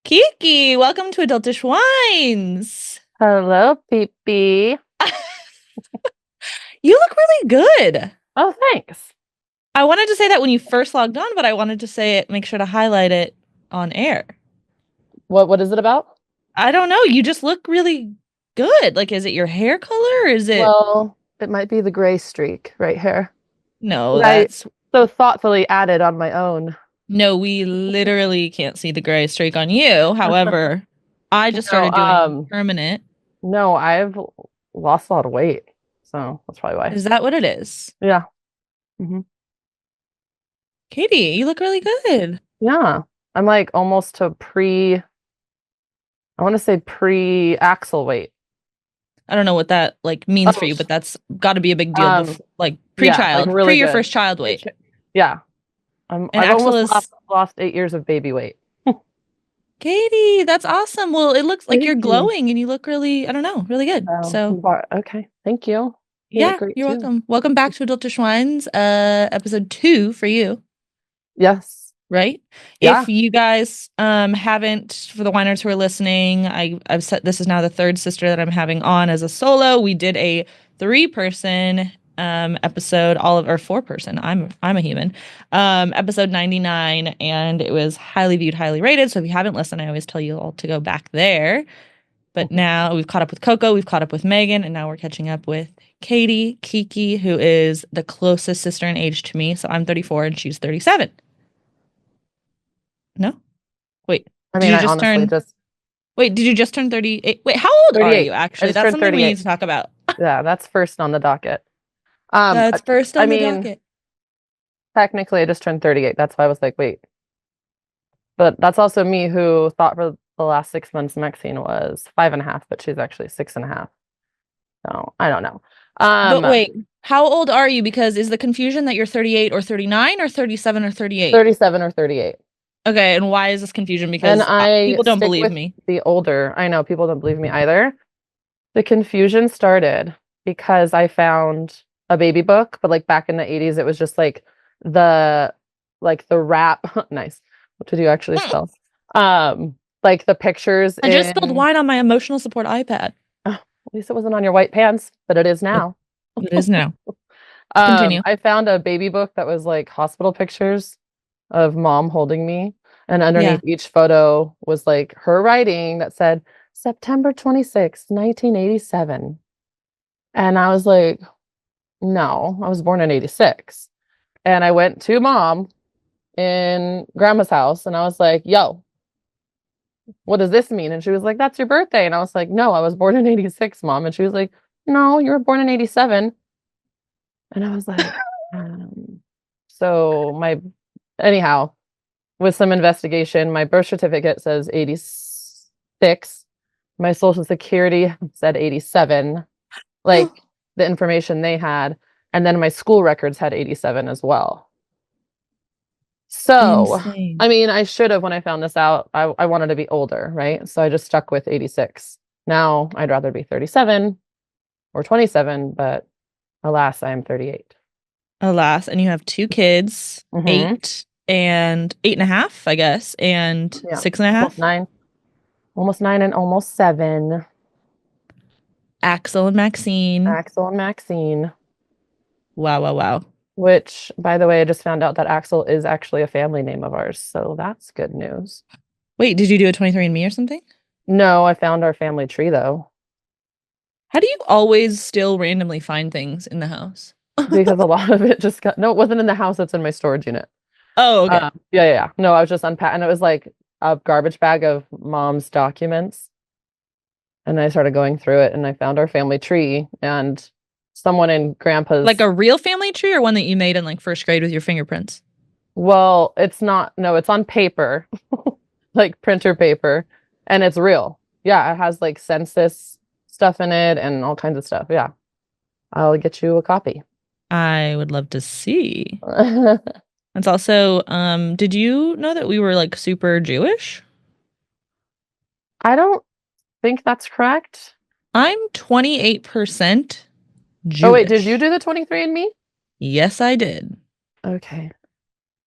Kiki, welcome to Adultish Wines. Hello, Pee. You look really good. Oh, thanks. I wanted to say that when you first logged on, but I wanted to say it, make sure to highlight it on air. What is it about? I don't know. You just look really good. Like, is it your hair color or is it? Well, it might be the gray streak right here. No, That I that's so thoughtfully added on my own. no, we literally can't see the gray streak on you. However, I just No, started doing permanent. no, I've lost a lot of weight, so that's probably why. Is that what it is? Yeah. hmm Katie, you look really good. Yeah. I'm like almost to I want to say pre-axle weight. I don't know what that like means for Oh, you, but that's got to be a big deal. Like yeah, pre-child, like really pre your good. first child weight. Yeah. And I've Axel almost is lost 8 years of baby weight. Katie. That's awesome. Well, it looks like you're Thank you. glowing and you look really, I don't know, really good. So Okay. Thank you. You look yeah, great you're too. welcome. Welcome back to Adultish Wines, episode 2 for you. Yes. Right? Yeah. If you guys haven't, for the whiners who are listening, I've said this is now the third sister that I'm having on as a solo. We did a 3-person episode, or 4-person. I'm a human. Episode 99, and it was highly viewed, highly rated. So if you haven't listened, I always tell you all to go back there. But now we've caught up with Coco, we've caught up with Megan, and now we're catching up with Katie, Kiki, who is the closest sister in age to me. So I'm 34 and she's 37. No? Wait. I Did mean, you I just honestly turn just Wait, did you just turn 38? Wait, how old are 38. you I actually? just That's turned something we 38. need to talk about. Yeah, that's first on the docket. I That's first I on the mean, docket. technically I just turned 38. That's why I was like, wait. But that's also me who thought for the last 6 months Maxine was 5.5, but she's actually 6.5. So I don't know. But wait, how old are you? Because is the confusion that you're 38 or 39 or 37 or 38? 37 or 38. Okay, and why is this confusion? And Because I people don't stick believe with me. the older. I know people don't believe me either. The confusion started because I found a baby book, but like back in the 80s, it was just the the wrap. Nice. What did you actually spell? Like the pictures I just spelled in wine on my emotional support iPad. oh, at least it wasn't on your white pants, but it is now. It is now. Continue. I found a baby book that was like hospital pictures of mom holding me, and Yeah. underneath each photo was like her writing that said September 26th, 1987. And I was like, no, I was born in 86. And I went to mom in grandma's house and I was like, yo, what does this mean? And she was like, that's your birthday. And I was like, no, I was born in 86, mom. And she was like, no, you were born in 87. And I was like, so anyhow, with some investigation, my birth certificate says 86. My social security said 87. Like the information they had. And then my school records had 87 as well. So, Insane. I mean, I should have, when I found this out, I wanted to be older, right? So I just stuck with 86. Now I'd rather be 37 or 27, but alas, I am 38. Alas, and you have 2 kids, Mhm. 8 and 8.5, I guess, and Yeah. 6.5. Almost 9 and almost 7. Axel and Maxine. Axel and Maxine. Wow, wow, wow. Which, by the way, I just found out that Axel is actually a family name of ours, so that's good news. Wait, did you do a 23andMe or something? No, I found our family tree though. How do you always still randomly find things in the house? Because a lot of it just no, it wasn't in the house, it's in my storage unit. Oh, okay. Yeah. No, I was just unpacking. It was like a garbage bag of mom's documents. And I started going through it and I found our family tree and someone in grandpa's. Like a real family tree or one that you made in like first grade with your fingerprints? Well, it's not, no, it's on paper, like printer paper, and it's real. Yeah, it has like census stuff in it and all kinds of stuff. Yeah. I'll get you a copy. I would love to see. It's also, did you know that we were like super Jewish? I don't think that's correct. I'm 28% Jewish. Oh, wait, did you do the 23andMe? Yes, I did. Okay.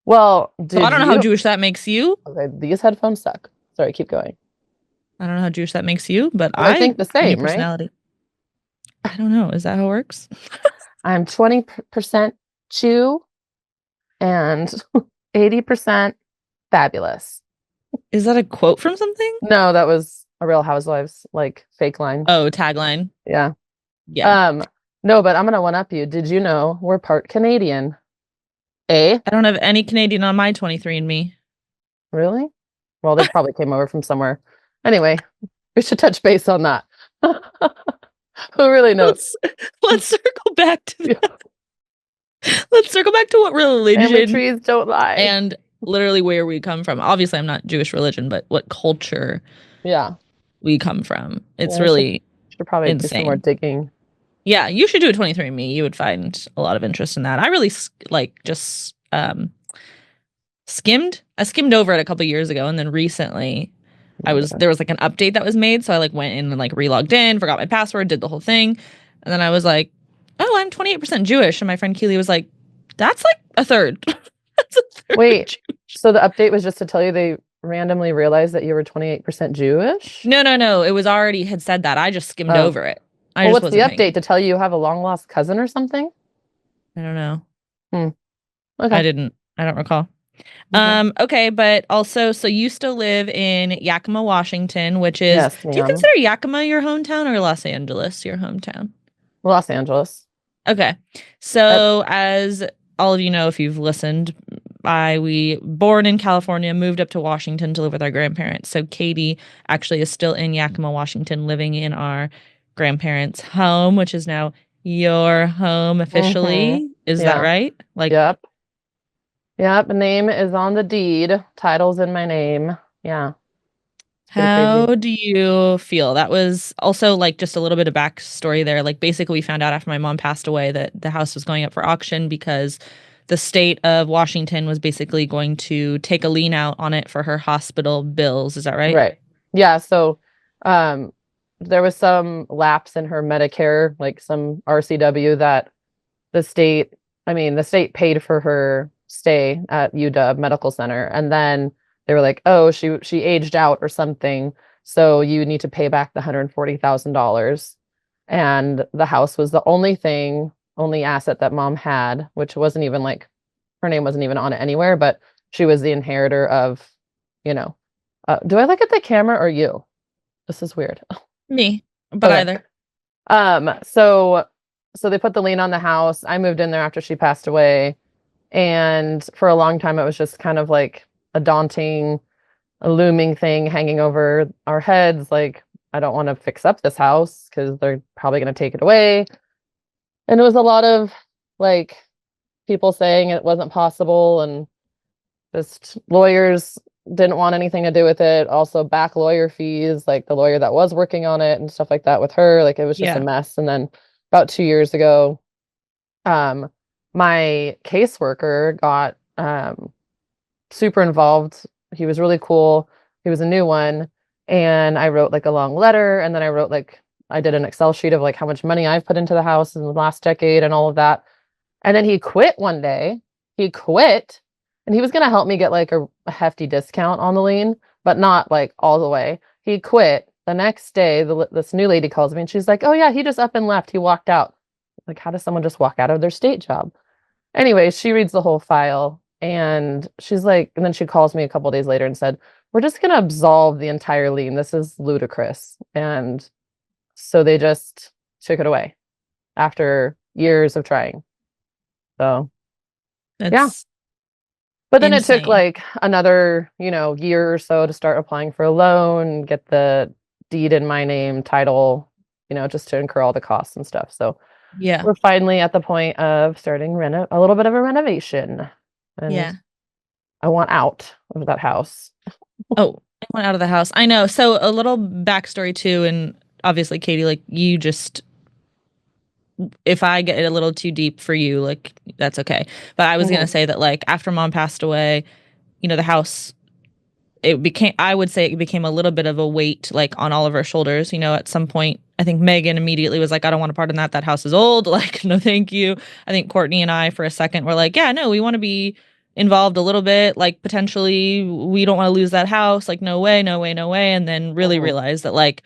Well, So I don't know how Jewish that makes you. Okay, these headphones suck. Sorry, keep going. I don't know how Jewish that makes you, but Well, I think the any same, right? personality. I don't know. Is that how it works? I'm 20% Jew and 80% fabulous. Is that a quote from something? No, that was a Real Housewives like fake line. Oh, tagline. Yeah. Yeah. Um, no, but I'm gonna one up you. Did you know we're part Canadian? A? I don't have any Canadian on my 23andMe. Really? Well, they probably came over from somewhere. Anyway, we should touch base on that. Who really knows? Let's let's circle back to Yeah. that. Let's circle back to what Family religion trees don't lie. and literally where we come from. Obviously, I'm not Jewish religion, but what culture Yeah. we come from. It's Yeah, we should really should probably do some more insane. digging. Yeah, you should do a 23andMe. You would find a lot of interest in that. I really like just skimmed. I skimmed over it a couple years ago, and then recently there was like an update that was made, so I like went in and like relogged in, forgot my password, did the whole thing, and then I was like, "Oh, I'm 28% Jewish," and my friend Keely was like, "That's like a third." That's a third Wait, Jewish. so the update was just to tell you they randomly realized that you were 28% Jewish? No. It was already had said that. I just skimmed Oh. over it. I Well, just what's the wasn't paying. update to tell you you have a long lost cousin or something? I don't know. Hmm. I Okay. didn't. I don't recall. Okay. Okay, but also, so you still live in Yakima, Washington, which is, Yes, do you ma'am. consider Yakima your hometown or Los Angeles your hometown? Los Angeles. Okay. So as all of you know, if you've listened, we born in California, moved up to Washington to live with our grandparents. So Katie actually is still in Yakima, Washington, living in our grandparents' home, which is now your home Mm-hmm. officially. Is that Yeah. right? Like, Yep. Yep. Name is on the deed. Title's in my name. Yeah. It's pretty crazy. how do you feel? That was also like just a little bit of backstory there. Like basically we found out after my mom passed away that the house was going up for auction because the state of Washington was basically going to take a lien out on it for her hospital bills. Is that right? Right. Yeah. So um there was some lapse in her Medicare, like some RCW that the state paid for her stay at UW Medical Center. And then they were like, oh, she aged out or something. So you need to pay back the $140,000. And the house was the only asset that mom had, which wasn't even like her name wasn't even on it anywhere, but she was the inheritor of, you know, do I look at the camera or you? This is weird. Me, but Okay. either. So they put the lien on the house. I moved in there after she passed away. And for a long time, it was just kind of like a daunting, a looming thing hanging over our heads. Like, I don't want to fix up this house because they're probably going to take it away. And it was a lot of like people saying it wasn't possible and just lawyers didn't want anything to do with it. Also, back lawyer fees, like the lawyer that was working on it and stuff like that with her. Like, it was just a Yeah. mess. And then about 2 years ago, um, my caseworker got super involved. He was really cool. He was a new one. And I wrote like a long letter. And then I did an Excel sheet of like how much money I've put into the house in the last decade and all of that. And then he quit one day. He quit and he was going to help me get like a hefty discount on the lien, but not like all the way. He quit. The next day, this new lady calls me and she's like, oh, yeah, he just up and left. He walked out. Like, how does someone just walk out of their state job? Anyway, she reads the whole file and she's like, and then she calls me a couple days later and said, we're just going to absolve the entire lien. This is ludicrous. And so they just took it away after years of trying. So, yeah. That's But then it took insane. like another, year or so to start applying for a loan, get the deed in my name, title, just to incur all the costs and stuff. So Yeah. we're finally at the point of starting a little bit of a renovation. And Yeah. I want out of that house. Oh, I went out of the house. I know. So a little backstory too, and obviously, Katie, like you just if I get a little too deep for you, like that's okay. But I was gonna Mhm. say that like after mom passed away, the house I would say it became a little bit of a weight like on all of our shoulders. At some point, I think Megan immediately was like, I don't want a part in that. That house is old. Like, no, thank you. I think Courtney and I, for a second, were like, yeah, no, we want to be involved a little bit, like potentially we don't want to lose that house, like no way, no way, no way, and then really Mhm. realize that like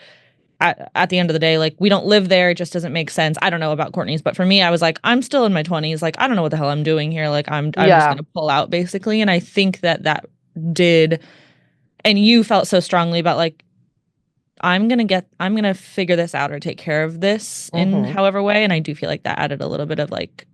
at the end of the day, like we don't live there, it just doesn't make sense. I don't know about Courtney's, but for me, I was like, I'm still in my 20s, like I don't know what the hell I'm doing here, like I'm just Yeah. gonna pull out basically, and I think that did, and you felt so strongly about like I'm gonna figure this out or take care of this in Mhm. however way, and I do feel like that added a little bit of like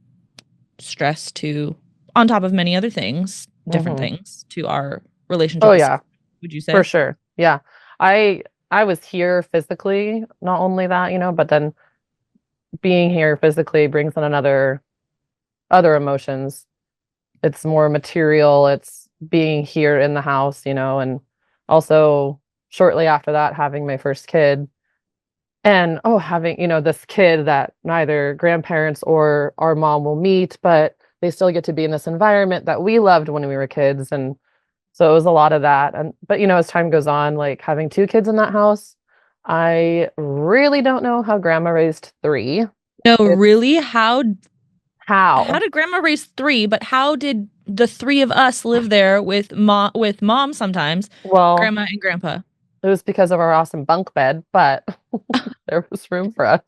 stress to, on top of many other things, different Mhm. things to our Oh, relationship. yeah. Would you For say? sure. Yeah. I I was here physically, not only that, but then being here physically brings in another other emotions. It's more material, it's being here in the house, and also shortly after that having my first kid and having, this kid that neither grandparents or our mom will meet, but they still get to be in this environment that we loved when we were kids. And so it was a lot of that. And but as time goes on, like having two kids in that house, I really don't know how grandma raised three. No, It's really? How how. did grandma raise three, but how did the three of us live there with mom sometimes, Well, grandma and grandpa? it was because of our awesome bunk bed, but there was room for us.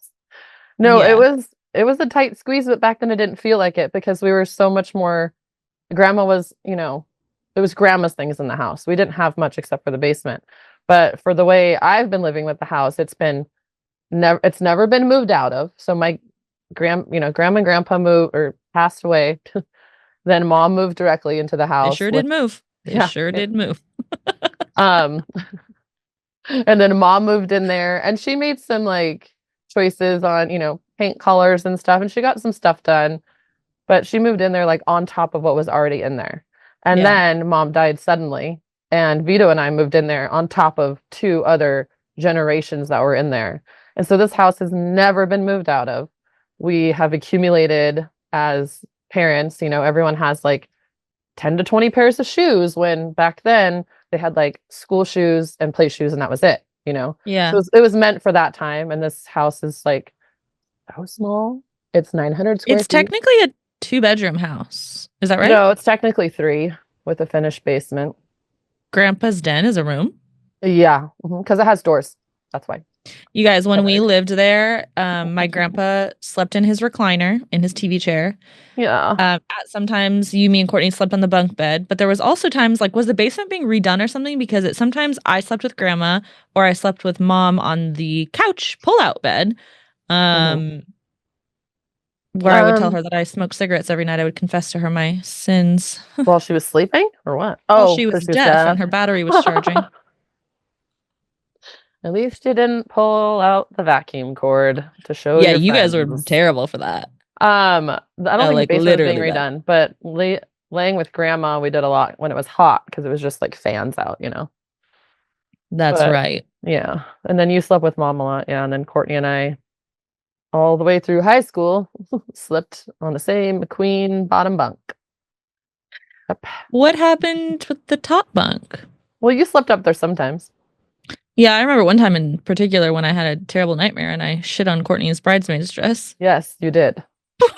No, it Yeah. was it was a tight squeeze, but back then it didn't feel like it because we were so much more. Grandma was, it was grandma's things in the house. We didn't have much except for the basement. But for the way I've been living with the house, it's never been moved out of. So my grandma and grandpa moved or passed away. Then mom moved directly into the They house sure did with move. They yeah. sure did move. Um and then mom moved in there and she made some like choices on, paint colors and stuff and she got some stuff done, but she moved in there like on top of what was already in there. And Yeah. then mom died suddenly and Vito and I moved in there on top of two other generations that were in there. And so this house has never been moved out of. We have accumulated as parents, everyone has like 10 to 20 pairs of shoes when back then they had like school shoes and play shoes and that was it. So Yeah. it was meant for that time. And this house is like so small. It's 900 square It's feet. technically a two-bedroom house. Is that right? No, it's technically three with a finished basement. Grandpa's den is a room. Yeah, because it has doors. That's why. You guys, when we Covered. lived there, my grandpa slept in his recliner in his TV chair. Yeah. Sometimes you, me, and Courtney slept on the bunk bed, but there was also times like, was the basement being redone or something? Because sometimes I slept with grandma or I slept with mom on the couch pull-out bed, hmm um, where I would tell Um, her that I smoked cigarettes every night. I would confess to her my sins while she was sleeping or what? while Oh, she because was she was deaf and deaf. her battery was charging. At least you didn't pull out the vacuum cord to show Yeah, your you guys were friends. terrible for that. I don't No, think the like basement was being literally that. redone, but laying with grandma, we did a lot when it was hot because it was just like fans out. That's But right. yeah, and then you slept with mom a lot, yeah, and then Courtney and I all the way through high school slept on the same queen bottom bunk. Yep. What happened with the top bunk? Well, you slept up there sometimes. Yeah, I remember one time in particular when I had a terrible nightmare and I shit on Courtney's bridesmaid's dress. Yes, you did.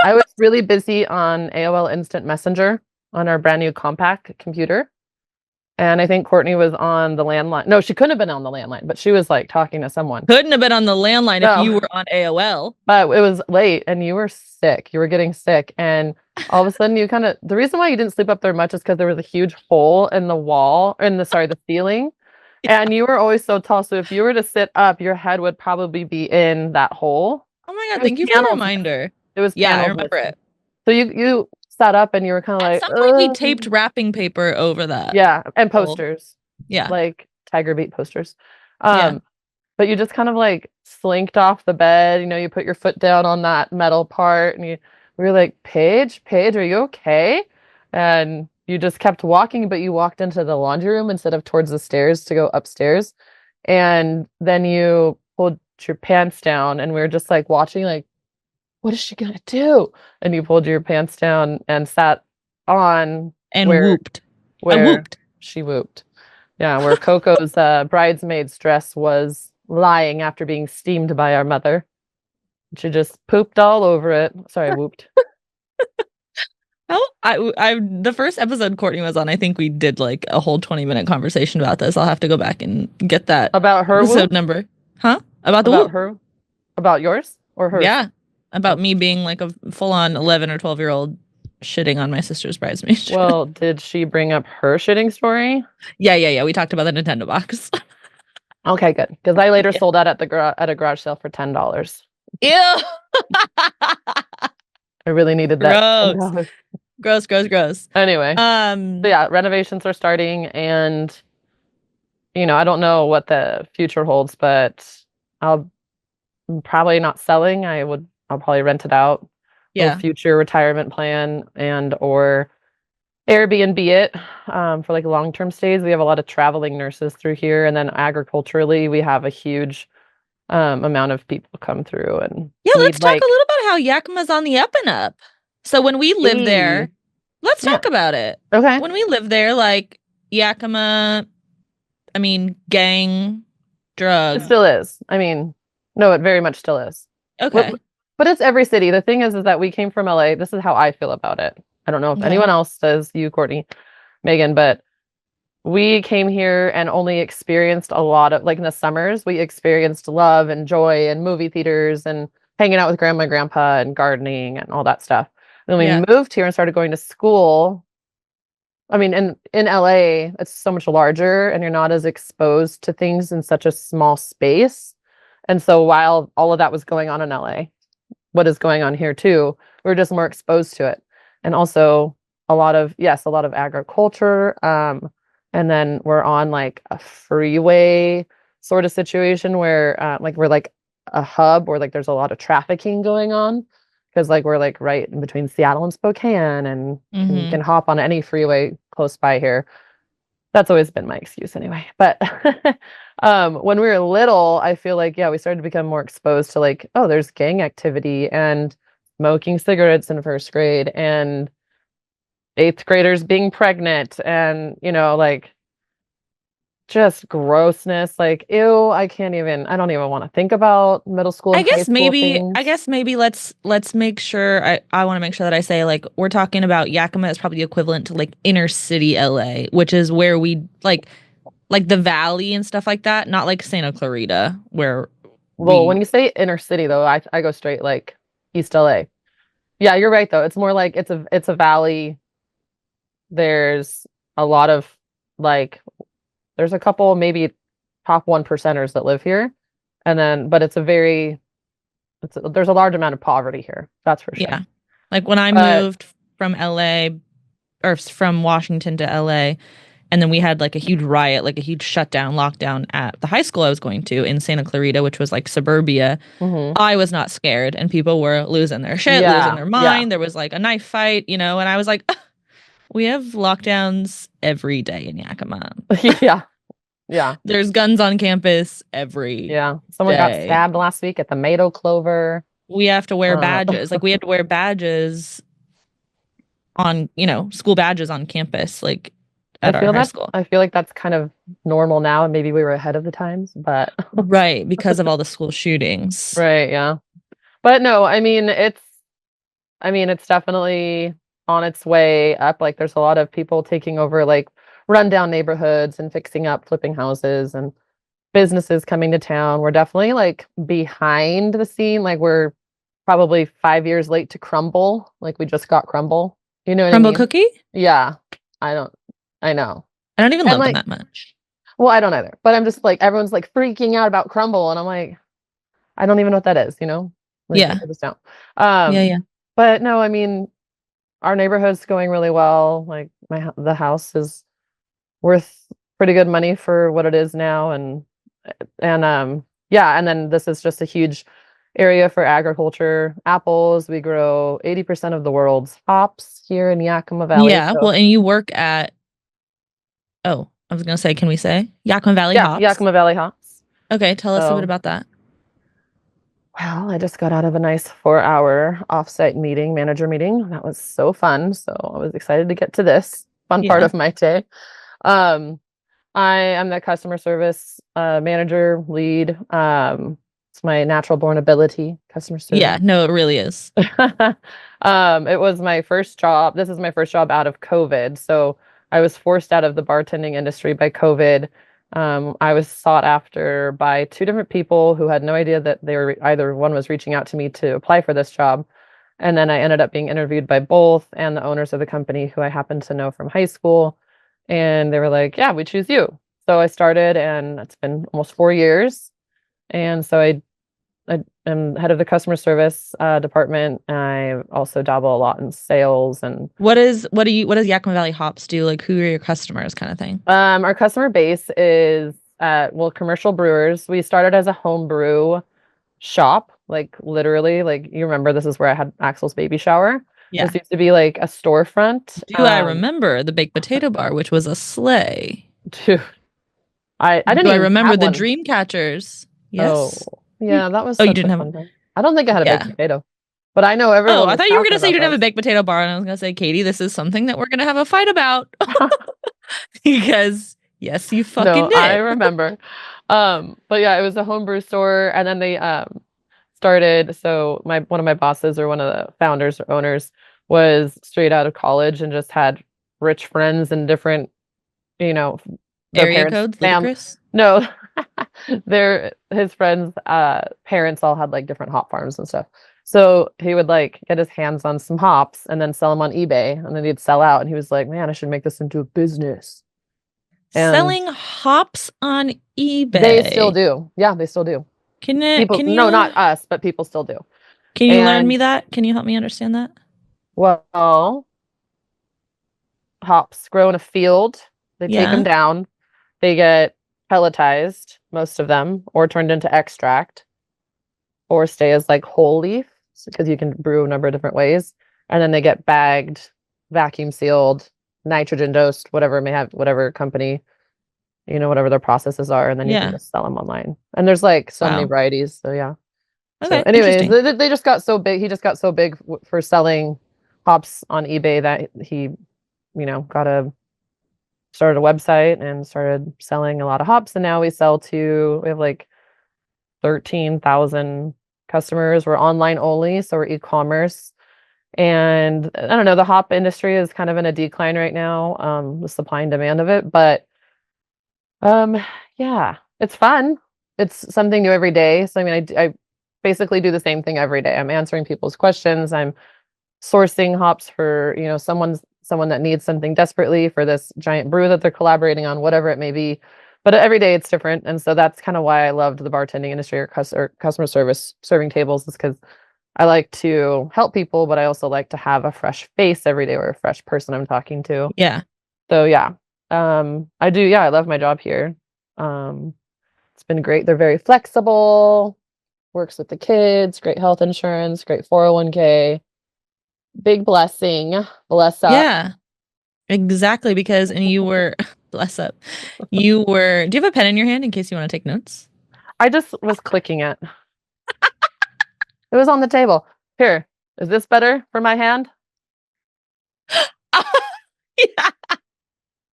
I was really busy on AOL Instant Messenger on our brand new compact computer. And I think Courtney was on the landline. No, she couldn't have been on the landline, but she was like talking to someone. Couldn't have been on the landline if No, you were on AOL. but it was late and you were sick. You were getting sick. And all of a sudden the reason why you didn't sleep up there much is because there was a huge hole in the wall, the ceiling. And you were always so tall. So if you were to sit up, your head would probably be in that hole. Oh my It God, was thank you for the panels missing. reminder. It was Yeah, I panels remember missing. it. So you sat up and you were kind of At like, some point, we taped wrapping paper over that yeah, and hole. posters, Yeah, like Tiger Beat posters. yeah. Um, but you just kind of like slinked off the bed, you put your foot down on that metal part and we were like, Paige, are you okay? And you just kept walking, but you walked into the laundry room instead of towards the stairs to go upstairs. And then you pulled your pants down and we were just like watching, like, what is she gonna do? And you pulled your pants down and sat on And where whooped. I where whooped. she whooped. Yeah, where Coco's bridesmaid's dress was lying after being steamed by our mother. She just pooped all over it. Sorry, whooped. The first episode Courtney was on, I think we did like a whole 20-minute conversation about this. I'll have to go back and get that About her episode woo? number. Huh? About the About whoop. her? About yours or hers? Yeah. About Oh. me being like a full-on 11 or 12-year-old shitting on my sister's bridesmaid dress. Well, did she bring up her shitting story? Yeah. We talked about the Nintendo box. Okay, good. Because I later Yeah. sold that at at a garage sale for $10. Ew. I really needed that Gross. $10. Gross. Anyway, so Um, yeah, renovations are starting, and I don't know what the future holds, but I'll probably not selling. I'll probably rent it out. Little yeah. future retirement plan and or Airbnb it for like long-term stays. We have a lot of traveling nurses through here, and then agriculturally, we have a huge amount of people come through and Yeah, let's need talk a like little about how Yakima's on the up and up. So when we lived there, hey, let's yeah, talk about it. okay, When we lived there, like Yakima, I mean, gang, it drug. still is. I mean, no, it very much still is. But, Okay. but it's every city. The thing is that we came from LA. This is how I feel about it. I don't know if Okay. anyone else does, you, Courtney, Megan, but we came here and only experienced a lot of, like in the summers, we experienced love and joy and movie theaters and hanging out with grandma and grandpa and gardening and all that stuff. And then Yeah. we moved here and started going to school. I mean, in LA, it's so much larger and you're not as exposed to things in such a small space. And so while all of that was going on in LA, what is going on here too, we're just more exposed to it. And also a lot of agriculture. And then we're on like a freeway sort of situation where like we're like a hub where like there's a lot of trafficking going on because like we're like right in between Seattle and Spokane and Mm-hmm. can hop on any freeway close by here. That's always been my excuse anyway. But when we were little, I feel like, yeah, we started to become more exposed to like, oh, there's gang activity and smoking cigarettes in first grade and eighth graders being pregnant and, like just grossness. Like, ew, I don't even want to think about middle school and high school I things. guess maybe let's make sure I want to make sure that I say like we're talking about Yakima is probably equivalent to like inner city LA, which is where we like the valley and stuff like that, not like Santa Clarita where Well, when we you say inner city though, I go straight like East LA. Yeah, you're right though. It's more like it's a valley. There's a lot of like there's a couple maybe top one percenters that live here. And then but there's a large amount of poverty here. That's for sure. yeah. Like when I But moved from LA or from Washington to LA, and then we had like a huge riot, like a huge shutdown, lockdown at the high school I was going to in Santa Clarita, which was like suburbia. mhm. I was not scared, and people were losing their shit, losing Yeah, their yeah. mind. There was like a knife fight, and I was like, we have lockdowns every day in Yakima. Yeah. Yeah. There's guns on campus every Yeah. Someone got day. stabbed last week at the Tomato Clover. We have to wear Uh, badges. Like we had to wear badges on, school badges on campus, like at our high school. I feel like that's kind of normal now, and maybe we were ahead of the times, but Right, because of all the school shootings. right, yeah. But no, I mean it's definitely on its way up. Like there's a lot of people taking over like rundown neighborhoods and fixing up, flipping houses and businesses coming to town. We're definitely like behind the scene. Like we're probably 5 years late to Crumble. Like we just got Crumble. You know what I Crumble mean? cookie? Yeah. I don't I know. I don't even And love them like, that much. well, I don't either. But I'm just like everyone's like freaking out about Crumble and I'm like, I don't even know what that is? Like Yeah. I just don't. Yeah, Um, yeah. but no, I mean, our neighborhood's going really well. Like the house is worth pretty good money for what it is now and yeah, and then this is just a huge area for agriculture. Apples, we grow 80% of the world's hops here in Yakima Valley. Yeah. So Well, and you work at, oh, I was gonna say, can we say Yakima Valley yeah, Hops? Yakima Valley hops. Okay, tell us a bit So about that. well, I just got out of a nice 4-hour offsite meeting, manager meeting. That was so fun. So I was excited to get to this fun part Yeah. of my day. Um, I am the customer service manager lead. It's my natural born ability, customer service. Yeah, no, it really is. It was my first job. This is my first job out of COVID. So I was forced out of the bartending industry by COVID. I was sought after by two different people who had no idea that they were either one was reaching out to me to apply for this job. And then I ended up being interviewed by both and the owners of the company who I happened to know from high school. And they were like, yeah, we choose you. So I started, and it's been almost 4 years. And so I am head of the customer service department. I also dabble a lot in sales and What does Yakima Valley Hops do? Like, who are your customers, kind of thing? our customer base is well, commercial brewers. We started as a home brew shop, like literally, like you remember this is where I had Axel's baby shower. Yeah. This used to be like a storefront. Do I remember the baked potato bar, which was a sleigh? Dude, I didn't Do I even remember have the one. dream catchers? Oh, Yes. yeah, that was Oh, you such a didn't have fun time. I don't think I had a baked Yeah. potato, but I know Oh, everyone I was thought you were talking gonna say you about didn't have a those. baked potato bar, and I was gonna say, Katie, this is something that we're gonna have a fight about because yes, you fucking No, I did. remember. But yeah, it was a homebrew store, and then they started. So one of my bosses, or one of the founders or owners, was straight out of college and just had rich friends and different, you know, their Area parents, codes, ludicrous. no, his friends, parents all had like different hop farms and stuff. So he would like get his hands on some hops and then sell them on eBay, and then he'd sell out. And he was like, "Man, I should make this into a business." And Selling hops on eBay. they still do. Yeah, they still do. People, Can no, you not us, but people still do. learn me And that? Can you help me understand that? well, hops grow in a field. They take them Yeah. down. They get pelletized, most of them, or turned into extract, or stay as like whole leaf, because you can brew a number of different ways. And then they get bagged, vacuum sealed, nitrogen dosed, whatever may have, whatever company, whatever their processes are, and then you can Yeah. just sell them online. And there's like so many Wow. varieties. So yeah. So Okay, anyways, interesting. they just got so big. He just got so big for selling hops on eBay that he, started a website and started selling a lot of hops. And now we have like 13,000 customers. We're online only, so we're e-commerce. And I don't know, the hop industry is kind of in a decline right now, the supply and demand of it. But yeah, it's fun. It's something new every day. So I mean, I basically do the same thing every day. I'm answering people's questions. I'm sourcing hops for, someone that needs something desperately for this giant brew that they're collaborating on, whatever it may be. But every day it's different. And so that's kind of why I loved the bartending industry, or customer service, serving tables, is because I like to help people, but I also like to have a fresh face every day, or a fresh person I'm talking to. Yeah. So yeah, I do. Yeah, I love my job here. It's been great. They're very flexible, works with the kids, great health insurance, great 401k. Big blessing. Bless up. Yeah. Exactly, because and you were bless up. Do you have a pen in your hand in case you want to take notes? I just was clicking it. It was on the table. Here, is this better for my hand? Yeah.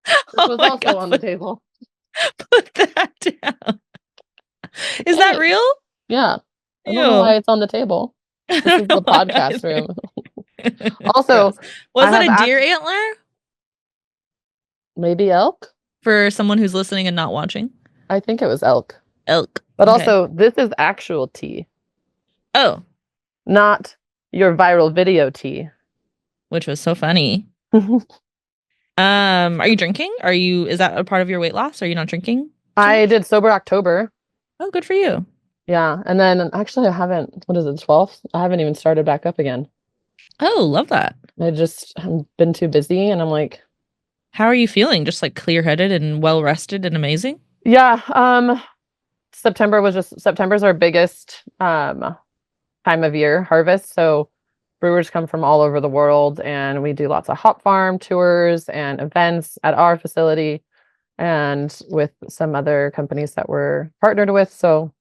This was also on the table. Put that down. Is that real? Yeah. I don't know Ew. why it's on the table. I This is don't know the why podcast either. room. Also, Gross. Was I that have a deer antler maybe elk? for someone who's listening and not watching? I think it was elk. Elk. But Okay. also, this is actual tea, Oh, not your viral video tea. which was so funny. Are you drinking? Is that a part of your weight loss? Are you not drinking? I did sober October. Oh, good for you. Yeah. And then actually I haven't, what is it, 12th? I haven't even started back up again. Oh, love that. I've been too busy, and I'm like, How are you feeling? Just like clear-headed and well-rested and amazing? yeah, September's our biggest time of year, harvest. So brewers come from all over the world, and we do lots of hop farm tours and events at our facility and with some other companies that we're partnered with. So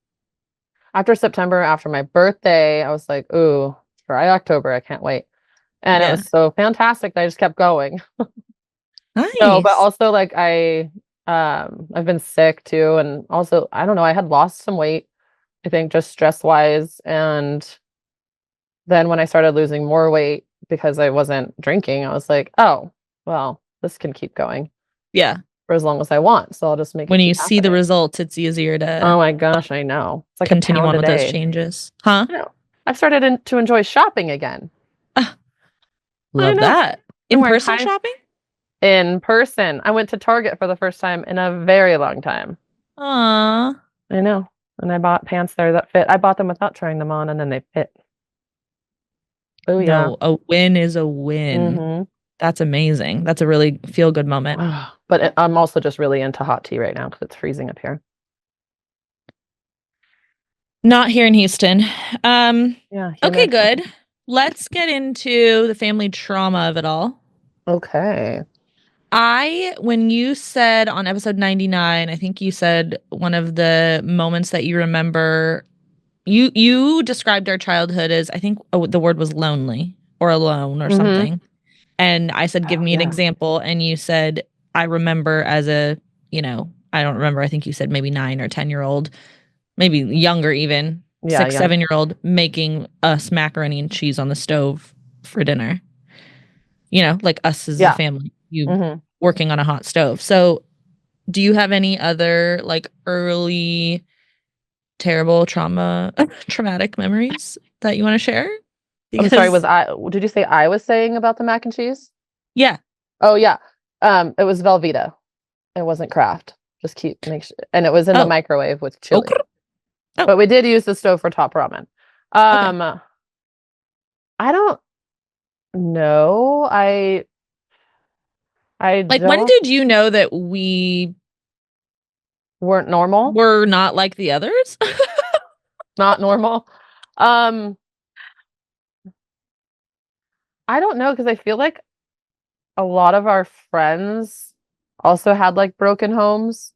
after September, after my birthday, I was like, ooh, try October. I can't wait. And it Yeah. was so fantastic that I just kept going. Nice. No, but also like I've been sick too, and also I don't know, I had lost some weight I think just stress-wise, and then when I started losing more weight because I wasn't drinking, I was like, "Oh, well, this can keep going Yeah. for as long as I want, so I'll just make it When you keep see the happening." results, it's easier Oh to my gosh, I know. It's like a continue pound on a with those day. changes. Huh? I know. I've started to enjoy shopping again. Ah, I love know. that. I'm In wearing person high shopping? in person. I went to Target for the first time in a very long time. Aw. I know. And I bought pants there that fit. I bought them without trying them on and then they fit. Oh yeah. No, a win is a win. Mm-hmm. That's amazing. That's a really feel good moment. But I'm also just really into hot tea right now because it's freezing up here. Not here in Houston. Yeah, Okay, humid. good. Let's get into the family trauma of it all. Okay. When you said on episode 99, I think you said one of the moments that you remember, you described our childhood as, I think the word was lonely or alone or Mm-hmm. something. And I said, give Oh me an yeah. example. And you said, I remember as a, I don't remember. I think you said maybe 9 or 10 year old, maybe younger even, Yeah, six, young. 7 year old making us macaroni and cheese on the stove for dinner. Like us as a Yeah. family, you Mm-hmm. working on a hot stove. So do you have any other like early terrible traumatic memories that you want to share? I'm sorry, was Because did you say I was saying about the mac and cheese? yeah. Oh yeah. It was Velveeta. It wasn't Kraft. Just make sure, and it was in the Oh, microwave with okay. chili. Oh, But we did use the stove for top ramen. okay. I don't know. I Like when don't did you know that we weren't normal, were not like the others? not normal. Um, I don't know because I feel like a lot of our friends also had like broken homes,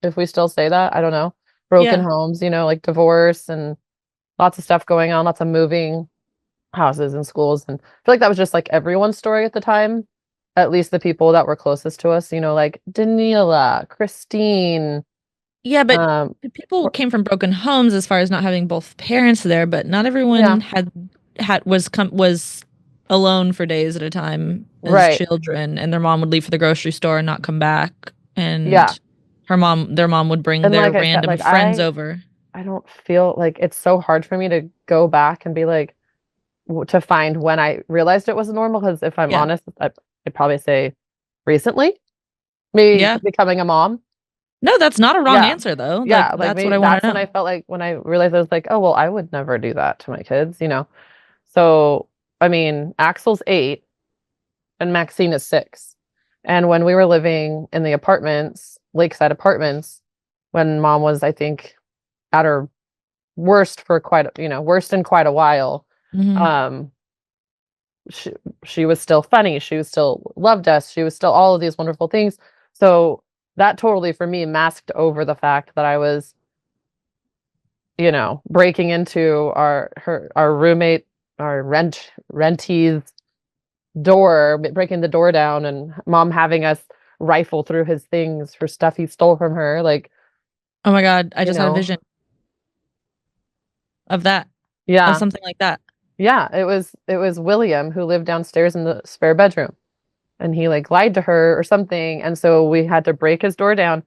if we still say that. I don't know. Broken Yeah. homes, like divorce and lots of stuff going on, lots of moving houses and schools. And I feel like that was just like everyone's story at the time. At least the people that were closest to us, like Daniela, Christine, Yeah, but um, people or- came from broken homes as far as not having both parents there, but not everyone yeah, was alone for days at a time as right. children, and their mom would leave for the grocery store and not come back, Yeah. and their mom would bring And their like I said, random like friends over. I don't feel like it's so hard for me to go back and be like to find when I realized it was normal. Because if I'm Yeah. honest, I'd probably say recently, me Yeah. becoming a mom. No, that's not a wrong Yeah. answer though. Like Yeah, like that's what maybe I want that's to when know. I felt like when I realized I was like, oh well, I would never do that to my kids. So I mean, Axel's 8 and Maxine is 6. And when we were living in the apartments, lakeside apartments, when mom was, I think, at her worst for worst in quite a while, Hmm. um, she, she was still funny. She was still loved us. She was still all of these wonderful things. So that totally for me masked over the fact that I was, breaking into our roommate, our rentee's door, breaking the door down and mom having us rifle through his things for stuff he stole from her. Like, Oh my God, I you just had a know, vision of that, of yeah. something like that. Yeah, it was William who lived downstairs in the spare bedroom and he like lied to her or something and so we had to break his door down.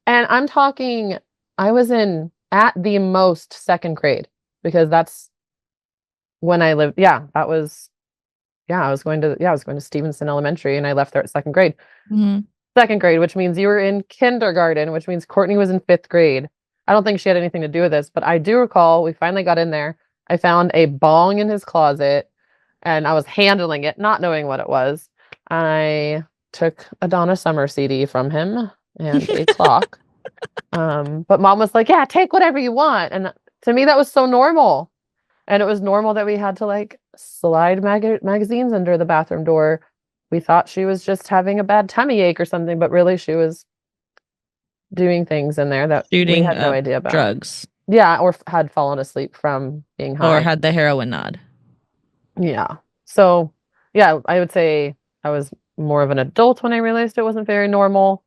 And I'm talking I was in at the most second grade because that's when I lived. Yeah, that was I was going to Stevenson Elementary and I left there at second grade. Hmm. Second grade, which means you were in kindergarten, which means Courtney was in fifth grade. I don't think she had anything to do with this, but I do recall we finally got in there. I found a bong in his closet and I was handling it, not knowing what it was. I took a Donna Summer CD from him and a clock. But mom was like, yeah, take whatever you want. And to me, that was so normal. And it was normal that we had to like slide magazines under the bathroom door. We thought she was just having a bad tummy ache or something, but really she was doing things in there that we Shooting had no up idea about. drugs Yeah, or had fallen asleep from being or high. had the heroin nod. Yeah. So, yeah, I would say I was more of an adult when I realized it wasn't very normal,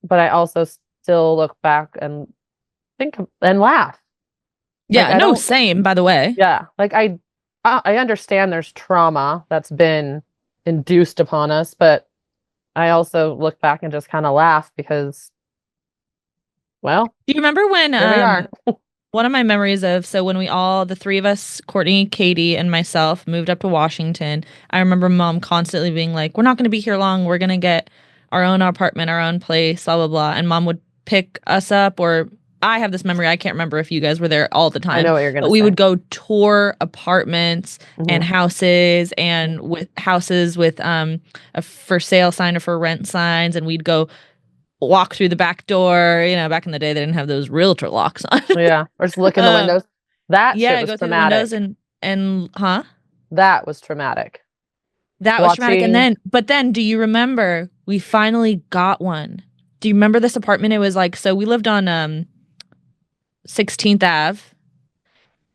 but I also still look back and think and laugh. Like, Yeah, I no, don't, same, by the way. yeah, like I understand there's trauma that's been induced upon us, but I also look back and just kind of laugh because, well, Do you remember when here we are. one of my memories of, so when we all, the three of us, Courtney, Katie, and myself, moved up to Washington, I remember mom constantly being like, we're not going to be here long. We're going to get our own apartment, our own place, blah, blah, blah. And mom would pick us up, or I have this memory. I can't remember if you guys were there all the I time, know what you're but gonna we say. would go tour apartments and Hmm. houses and with houses with a for sale sign or for rent signs. And we'd go walk through the back door. You know, back in the day, they didn't have those realtor locks on. Yeah, or just look in the Um, windows. That shit yeah, was go through the windows traumatic. and huh? That was traumatic. That was traumatic. And Watching. then, but then, do you remember we finally got one? Do you remember this apartment? It was like, so we lived on 16th Ave.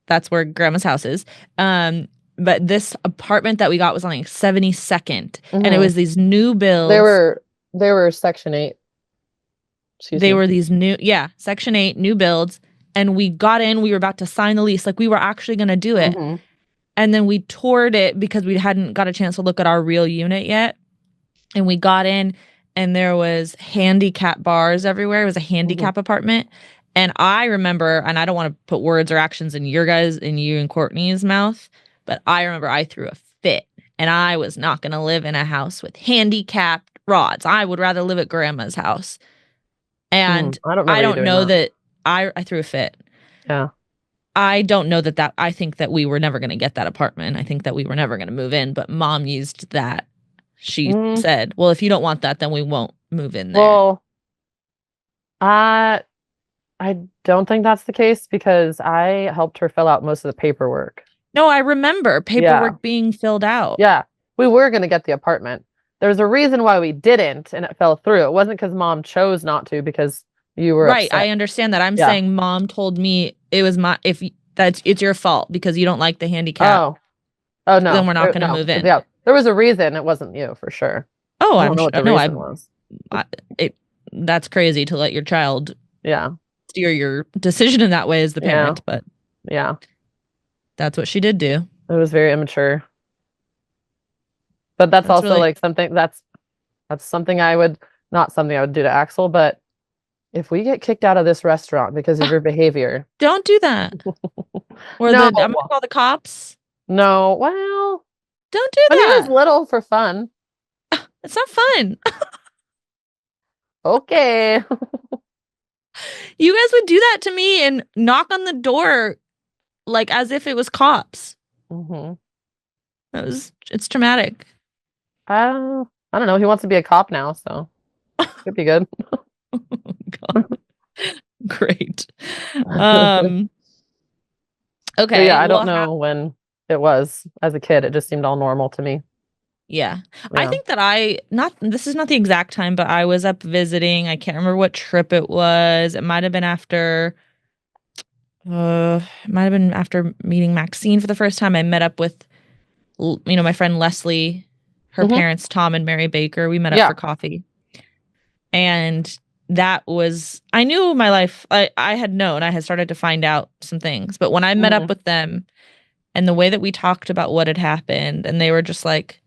That's where grandma's house is. Um, but this apartment that we got was on like 72nd, and it Hmm. was these new They builds. were they were Section 8. Excuse They me. were these new, yeah, Section 8 new builds, and we got in. We were about to sign the lease, like we were actually going to do it. Hmm. And then we toured it because we hadn't got a chance to look at our real unit yet. And we got in and there was handicap bars everywhere. It was a Hmm. handicap apartment. And I remember, and I don't want to put words or actions in your guys, in you and Courtney's mouth, but I remember I threw a fit and I was not going to live in a house with handicapped rods. I would rather live at grandma's house. And I don't I remember you don't doing know that. that I threw a fit. Yeah. I don't know that I think that we were never going to get that apartment. I think that we were never going to move in, but mom used that. She Mm, said, well, if you don't want that, then we won't move in there. well, I I don't think that's the case because I helped her fill out most of the paperwork. No, I remember Yeah. paperwork being filled out. Yeah. We were going to get the apartment. There's a reason why we didn't and it fell through. It wasn't because mom chose not to because you were Right. I upset. understand that. I'm Yeah. saying mom told me it was my, if that's, it's your fault because you don't like the handicap, Oh. Oh then no. we're not going to No. move in. Yeah. There was a reason it wasn't you for sure. Oh, I don't know what the no, reason was. I, it, that's crazy to let your child Yeah. steer your decision in that way as the Yeah. parent, but Yeah. that's what she did do. It was very immature. But that's That's also really, like something that's something I would not something I would do to Axel, but if we get kicked out of this restaurant because of your behavior, don't do that. Or no, I'm gonna call the cops. no, well, Don't do when he was that. little for fun, It's not fun. okay. You guys would do that to me and knock on the door like as if it was cops. Hmm. It's traumatic. I don't know. He wants to be a cop now, so could be good. Oh, God. Great. Um, But yeah, okay. I don't Well, know when it was as a kid. It just seemed all normal to me. yeah. I Yeah. think that this is not the exact time, but I was up visiting. I can't remember what trip it was. It might have been after it might have been after meeting Maxine for the first time. I met up with my friend Leslie, her Hmm. parents, Tom and Mary Baker. We met up Yeah. for coffee. And that was, I knew my life, I had known, I had started to find out some things. But when I met up Hmm. with them and the way that we talked about what had happened, and they were just like,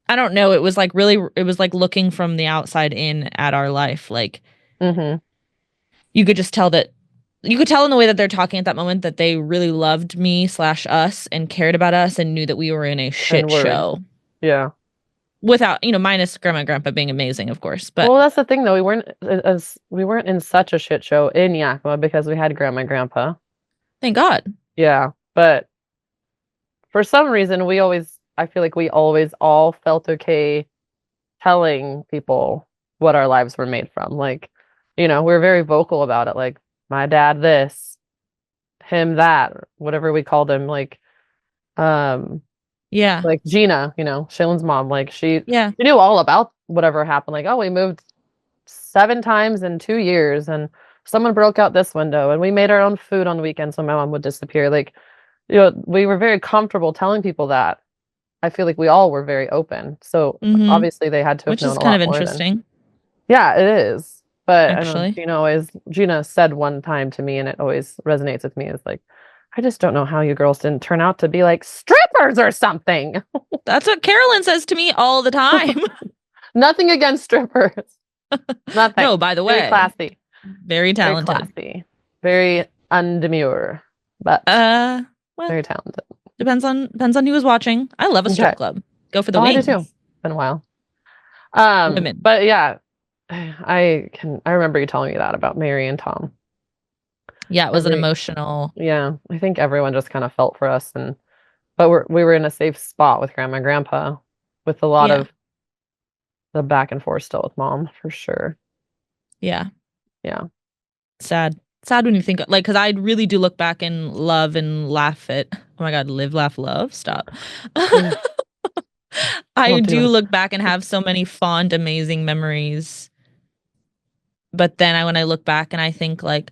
I don't know, it was like really, it was like looking from the outside in at our life. Like Hmm. you could just tell that, you could tell in the way that they're talking at that moment that they really loved me slash us and cared about us and knew that we were in a And shit worried. show. Yeah. Without, minus grandma and grandpa being amazing, of course. But Well, that's the thing though. We weren't in such a shit show in Yakima because we had grandma and grandpa. thank God. Yeah. But for some reason I feel like we always all felt okay telling people what our lives were made from. Like, we're very vocal about it. Like my dad this, him that, or whatever we called him, um Yeah. like Gina, Shaylin's mom, like Yeah. she knew all about whatever happened. Like, oh, we moved 7 times in 2 years and someone broke out this window and we made our own food on the weekends when my mom would disappear. Like, we were very comfortable telling people that. I feel like we all were very open. So Mm-hmm. obviously they had to have Which known is a kind lot of more than. interesting. Yeah, it is. But I know actually. Gina said one time to me, and it always resonates with me, is like, I just don't know how you girls didn't turn out to be like strippers or something. That's what Carolyn says to me all the time. Nothing against strippers. Nothing. No, by the Very way, classy. very Very talented. classy. Very undemure, but Uh, well, very talented. depends on who was watching. I love a Okay. strip club. Go for the Oh, I do too. wings. Been a while. Women. But yeah, I remember you telling me that about Mary and Tom. Yeah, it was an Every emotional. Yeah, I think everyone just kind of felt for us, but we were in a safe spot with grandma and grandpa, with a lot Yeah. of the back and forth still with mom, for sure. Yeah. Yeah. Sad. Sad when you think like because I really do look back and love and laugh at oh my God, live, laugh, love. Stop. Mm, I won't do do it. look back and have so many fond, amazing memories. But then when I look back and I think like,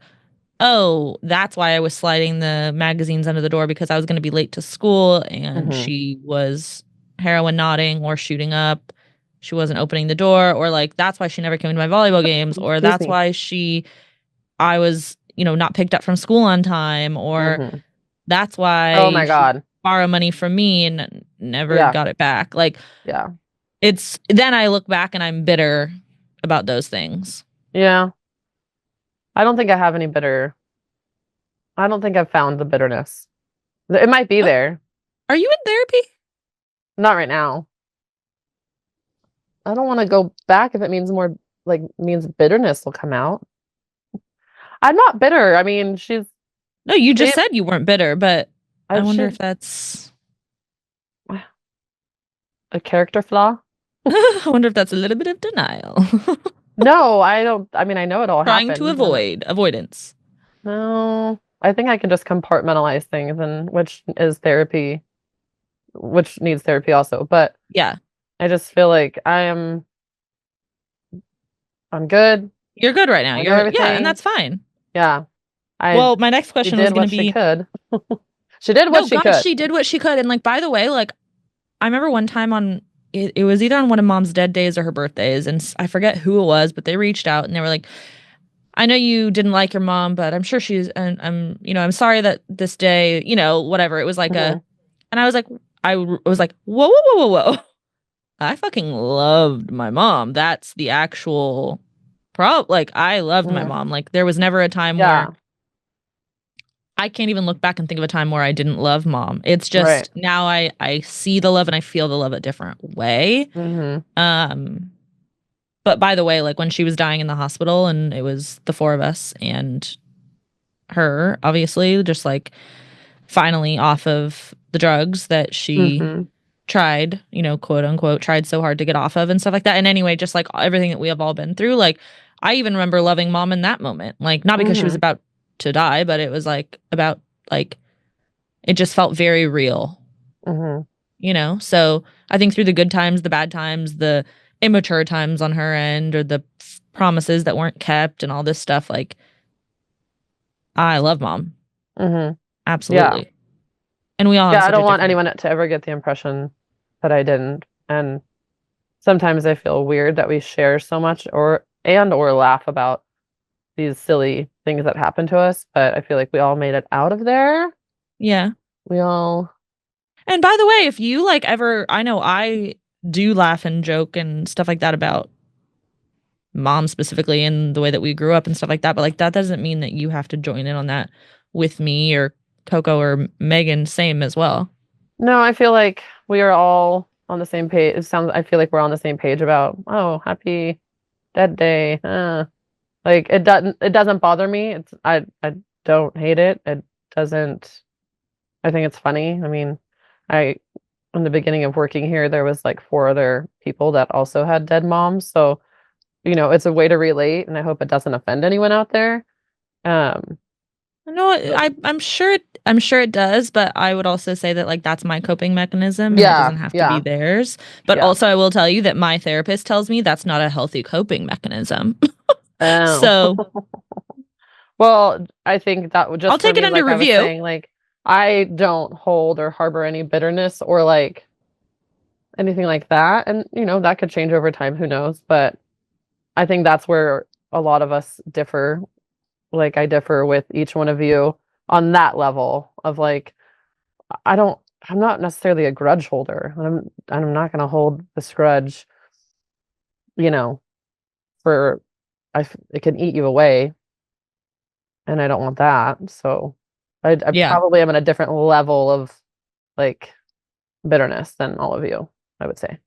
oh, that's why I was sliding the magazines under the door because I was going to be late to school and Hmm. she was heroin nodding or shooting up. She wasn't opening the door, or like that's why she never came to my volleyball games, or Excuse that's me. why I was, not picked up from school on time, or Hmm. that's Oh why my she God. borrowed money from me and never Yeah. got it back. Like Yeah. it's then I look back and I'm bitter about those things. Yeah. I don't think I have any bitter. I don't think I've found the bitterness. It might be Oh, there. are you in therapy? Not right now. I don't want to go back if it means more, like, means bitterness will come out. I'm not bitter. I mean, No, you she just said you weren't bitter, but I wonder she if that's a character flaw. I wonder if that's a little bit of denial. No, I don't. I mean, I know it all Trying to happened. avoid avoidance. No, I think I can just compartmentalize things, and which is therapy, which needs therapy also. But Yeah. I just feel like I'm good. You're good right now. I know Yeah, and everything. that's fine. Yeah, I Well, my next she question was did going to what she be could. She did what no, she God, could. she did what she could. And like, by the way, like I remember one time it was either on one of mom's dead days or her birthdays, and I forget who it was, but they reached out and they were like, I know you didn't like your mom, but I'm sure and I'm sorry that this day, whatever. It was like Hmm. and I was like, was like, whoa, whoa, whoa, whoa, whoa. I fucking loved my mom. That's the actual like I loved my Hmm. mom. Like there was never a time where Yeah. I can't even look back and think of a time where I didn't love mom. It's Right. just now I see the love and I feel the love a different way. Hmm. Um, but by the way, like when she was dying in the hospital and it was the four of us and her, obviously, just like finally off of the drugs that she Hmm. tried, quote unquote, tried so hard to get off of and stuff like that. And anyway, just like everything that we have all been through, like I even remember loving mom in that moment. Like not because she was Hmm. about to die, but it was like about like it just felt very real, Hmm. So I think through the good times, the bad times, the immature times on her end, or the promises that weren't kept and all this stuff, like I love mom. Hmm. Yeah. Absolutely. And we all have Yeah, I such a don't want different. anyone to ever get the impression that I didn't. And sometimes I feel weird that we share so much or laugh about these silly things that happen to us, but I feel like we all made it out of there. Yeah. We all And by the way, if you like ever, I know I do laugh and joke and stuff like that about mom specifically and the way that we grew up and stuff like that, but like that doesn't mean that you have to join in on that with me or Coco or Megan, same as well. No, I feel like we are all on the same page. I feel like we're on the same page about, oh, happy dead day. Like it doesn't bother me. I don't hate it. It doesn't I think it's funny. I mean, I in the beginning of working here, there was like four other people that also had dead moms. So, it's a way to relate, and I hope it doesn't offend anyone out there. Um, No, but I'm sure it does, but I would also say that like that's my coping mechanism and it yeah, doesn't have to be yeah, theirs. But yeah. also I will tell you that my therapist tells me that's not a healthy coping mechanism. Oh. So Well, I think that would I'll just for take it me, under like I was review. saying, like I don't hold or harbor any bitterness or like anything like that. And that could change over time, who knows? But I think that's where a lot of us differ. Like I differ with each one of you on that level of like I don't I'm not necessarily a grudge holder. I'm not going to hold this grudge, you know, for it can eat you away and I don't want that. So I Yeah. probably am at a different level of like bitterness than all of you, I would say.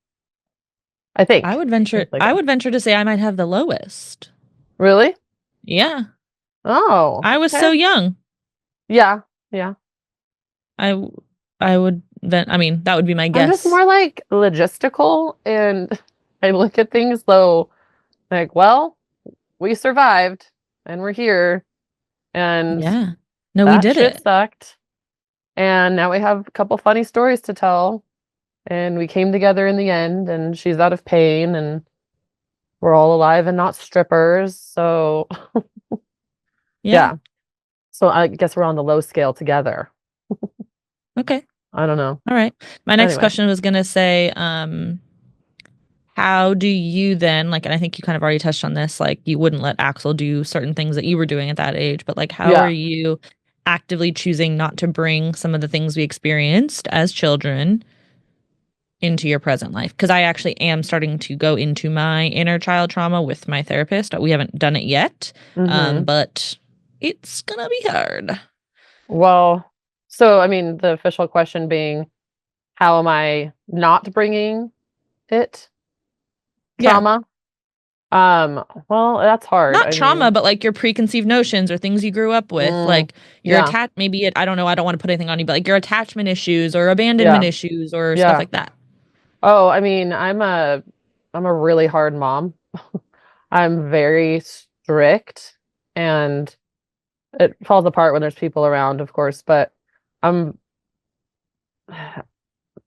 I think. It's like I would venture to say I might have the lowest. really? Yeah. Oh, I was okay. so young. Yeah. Yeah. I I would I mean, that would be my I'm just guess. more like logistical and I look at things though like, well, we survived and we're here and Yeah. No, we that did shit it. sucked. And now we have a couple funny stories to tell and we came together in the end and she's out of pain and we're all alive and not strippers. So, Yeah. yeah. So I guess we're on the low scale together. Okay. I don't know. All right. My next Anyway. question was gonna say, how do you then, like, and I think you kind of already touched on this, like you wouldn't let Axel do certain things that you were doing at that age, but like how are Yeah. you actively choosing not to bring some of the things we experienced as children into your present life? Because I actually am starting to go into my inner child trauma with my therapist. We haven't done it yet, Hmm. but it's gonna be hard. Well, so I mean, the official question being, how am I not bringing it? Yeah. Trauma? Well, that's hard. Not I trauma, mean, but like your preconceived notions or things you grew up with, mm, like your yeah, maybe I don't know, I don't want to put anything on you, but like your attachment issues or abandonment yeah, issues or stuff yeah. like that. Oh, I mean, I'm a really hard mom. I'm very strict and it falls apart when there's people around, of course, but I'm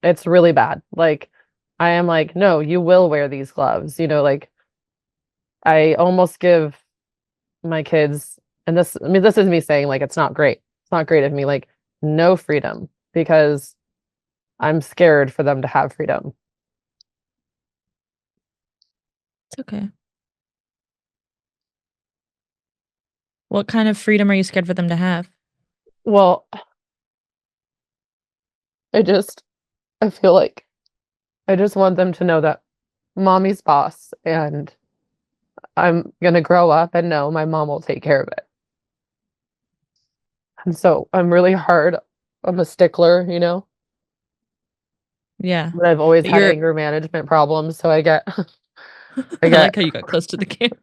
it's really bad. Like I am like, no, you will wear these gloves. Like I almost give my kids, and this, I mean, this is me saying like it's not great. It's not great of me, like no freedom because I'm scared for them to have freedom. It's okay. What kind of freedom are you scared for them to have? Well, I just I feel like I just want them to know that mommy's boss and I'm gonna grow up and know my mom will take care of it. And so I'm really hard. I'm a stickler. Yeah. But I've always But had you're anger management problems, so I get I I like get how you got close to the camera.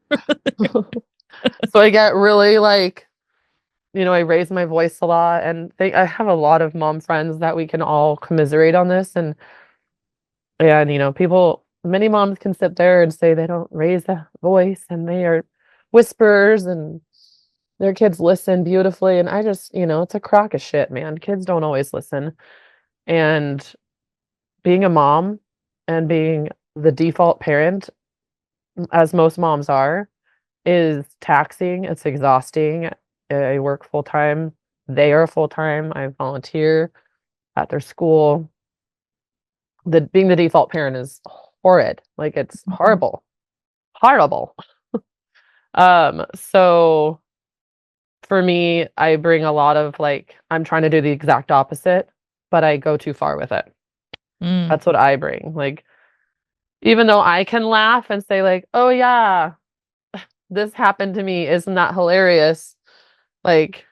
so I get really like, I raise my voice a lot and I have a lot of mom friends that we can all commiserate on this and many moms can sit there and say they don't raise a voice and they are whispers and their kids listen beautifully and I just, it's a crock of shit, man. Kids don't always listen. And being a mom and being the default parent, as most moms are, is taxing. It's exhausting. I work full time. They are full time. I volunteer at their school. The being the default parent is horrid. Like it's Mhm. horrible. Horrible. So for me, I bring a lot of like I'm trying to do the exact opposite, but I go too far with it. Mm, That's what I bring. Like even though I can laugh and say like, "Oh yeah, this happened to me. Isn't that hilarious?" Like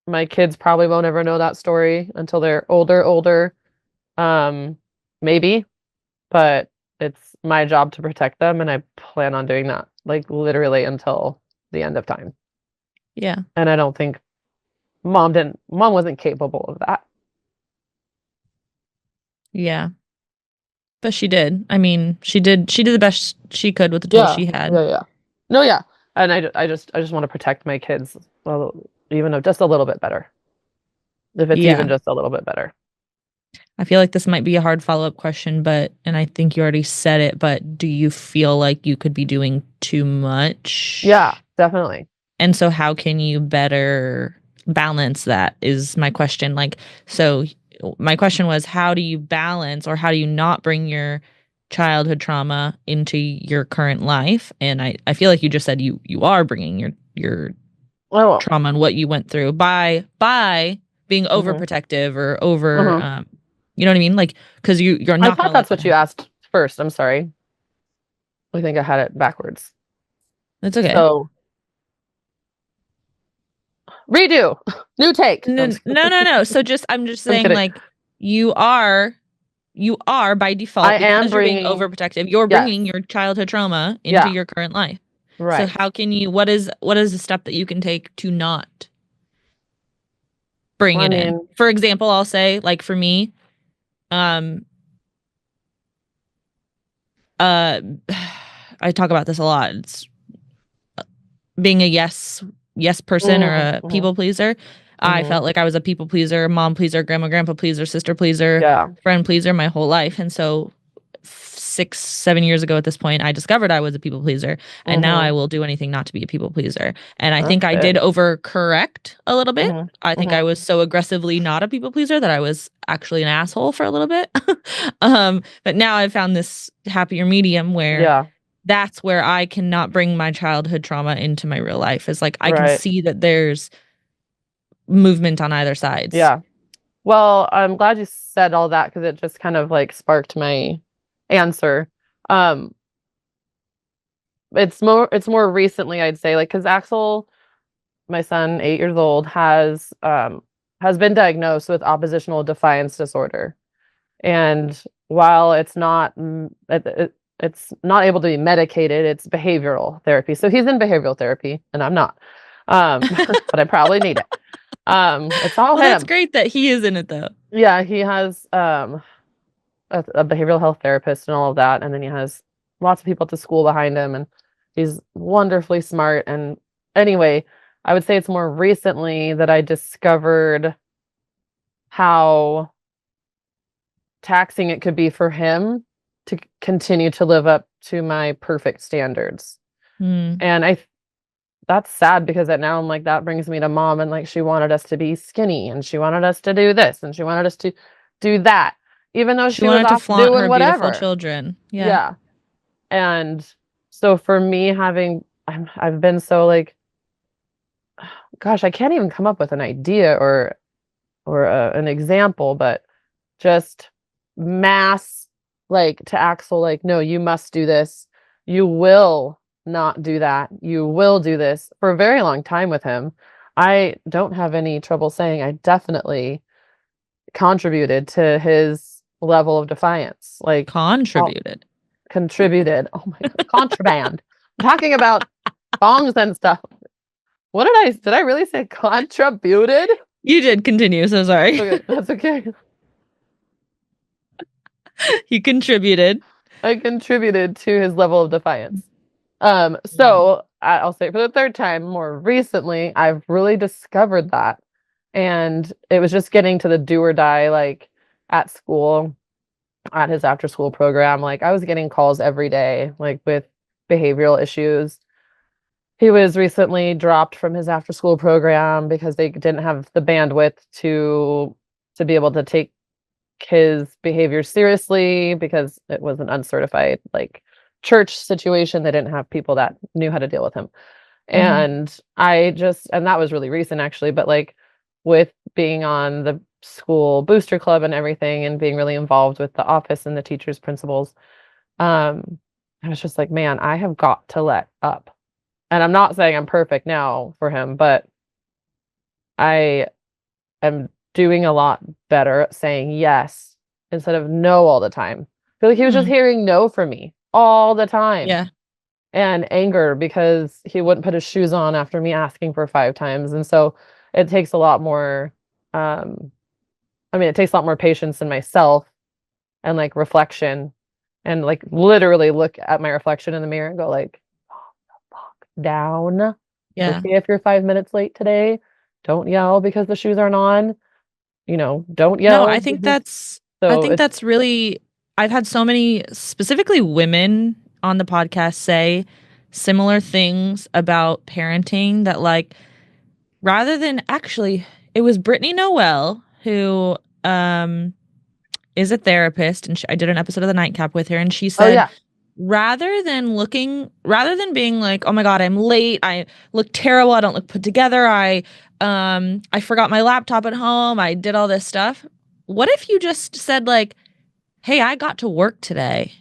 my kids probably won't ever know that story until they're older. Um, maybe, but it's my job to protect them, and I plan on doing that, like literally until the end of time. yeah. And I don't think mom wasn't capable of that. Yeah. But she did. I mean, she did the best she could with the tools Yeah, she had. yeah, yeah. No, yeah. And I just want to protect my kids, even though just a little bit better, if it's even Yeah. just a little bit better. I feel like this might be a hard follow-up question, but and I think you already said it, but do you feel like you could be doing too Yeah, much? definitely. And so how can you better balance that is my question. Like, so my question was, how do you balance or how do you not bring your childhood trauma into your current life. And I feel like you just said you are bringing your Oh, trauma and what you went through by being mhm, overprotective or over mhm. you know what I mean? Like, because you're I not thought gonna let that's that what you happen. asked first. I'm sorry. I think I had it backwards. That's okay. So redo, new take. No, No, no, no, no. So just I'm just I'm saying kidding. like you are you are by I default am because you're being bringing, overprotective. You're yes, bringing your childhood trauma into yeah, your current life. So right. how can you what is the step that you can take to not bring Well, I it in? mean, For example, I'll say like for me, um uh I talk about this a lot. It's being a yes person or mm, a mhm, people pleaser. I mhm, felt like I was a people pleaser, mom pleaser, grandpa pleaser, sister pleaser, yeah, friend pleaser my whole life. And so 6 7 years ago at this point I discovered I was a people pleaser, and now I mhm. will do anything not to be a people pleaser. And I That's think I it. did overcorrect a little bit. Mhm, I think I mhm. was so aggressively not a people pleaser that I was actually an asshole for a little bit. But now I've found this happier medium where Yeah, that's where I cannot bring my childhood trauma into my real life. Is like I can right. see that there's movement on either sides. Yeah. Well, I'm glad you said all that because it just kind of like sparked my answer. Um, it's more recently, I'd say, like, because Axel, my son, 8 years old, has been diagnosed with oppositional defiance disorder. And while it's not able to be medicated, it's behavioral therapy. So he's in behavioral therapy, and I'm not. But I probably need it. It's all Well, that's him. great that he is in it though. Yeah, he has a behavioral health therapist and all of that, and then he has lots of people at the school behind him, and he's wonderfully smart. And anyway, I would say it's more recently that I discovered how taxing it could be for him to continue to live up to my perfect standards. Hmm. And that's sad because that now I'm like, that brings me to mom, and like she wanted us to be skinny, and she wanted us to do this, and she wanted us to do that, even though She she was wanted to off flaunt doing her beautiful whatever. children. Yeah. Yeah. And so for me I've been so like, gosh, I can't even come up with an idea or an example, but just mass, like, to Axel, like, no, you must do this. You will not do that. You will do this for a very long time with him. I don't have any trouble saying I definitely contributed to his level of defiance. Like, all Contributed. contributed. Oh my God, contraband. I'm talking about bongs and stuff. What did I really say contributed? You did continue, so sorry. Okay, that's okay. You contributed. I contributed to his level of defiance. Mm. So I'll say it for the third time, more recently, I've really discovered that. And it was just getting to the do or die, like at school, at his after school program. Like I was getting calls every day, like with behavioral issues. He was recently dropped from his after school program because they didn't have the bandwidth to be able to take his behavior seriously because it was an uncertified like church situation. They didn't have people that knew how to deal with him. Mhm. And that was really recent actually, but like with being on the school booster club and everything and being really involved with the office and the teachers, principals, I was just like, man, I have got to let up. And I'm not saying I'm perfect now for him, but I am doing a lot better at saying yes instead of no all the time. I feel like he was just Hmm. hearing no from me all the time, Yeah. and anger because he wouldn't put his shoes on after me asking for 5 times. And so it takes a lot more, um, it takes a lot more patience in myself and like reflection and like literally look at my reflection in the mirror and go like, fuck down. It's Yeah. okay if you're 5 minutes late today. Don't yell because the shoes aren't on. Don't No, yell because I so think it's that's really I've had so many specifically women on the podcast say similar things about parenting that like rather than actually it was Brittany Noel who is a therapist, and I did an episode of the Nightcap with her, and she Oh said yeah. rather than being like, oh my God, I'm late, I look terrible, I don't look put together, I forgot my laptop at home, I did all this stuff. What if you just said like, hey, I got to work today.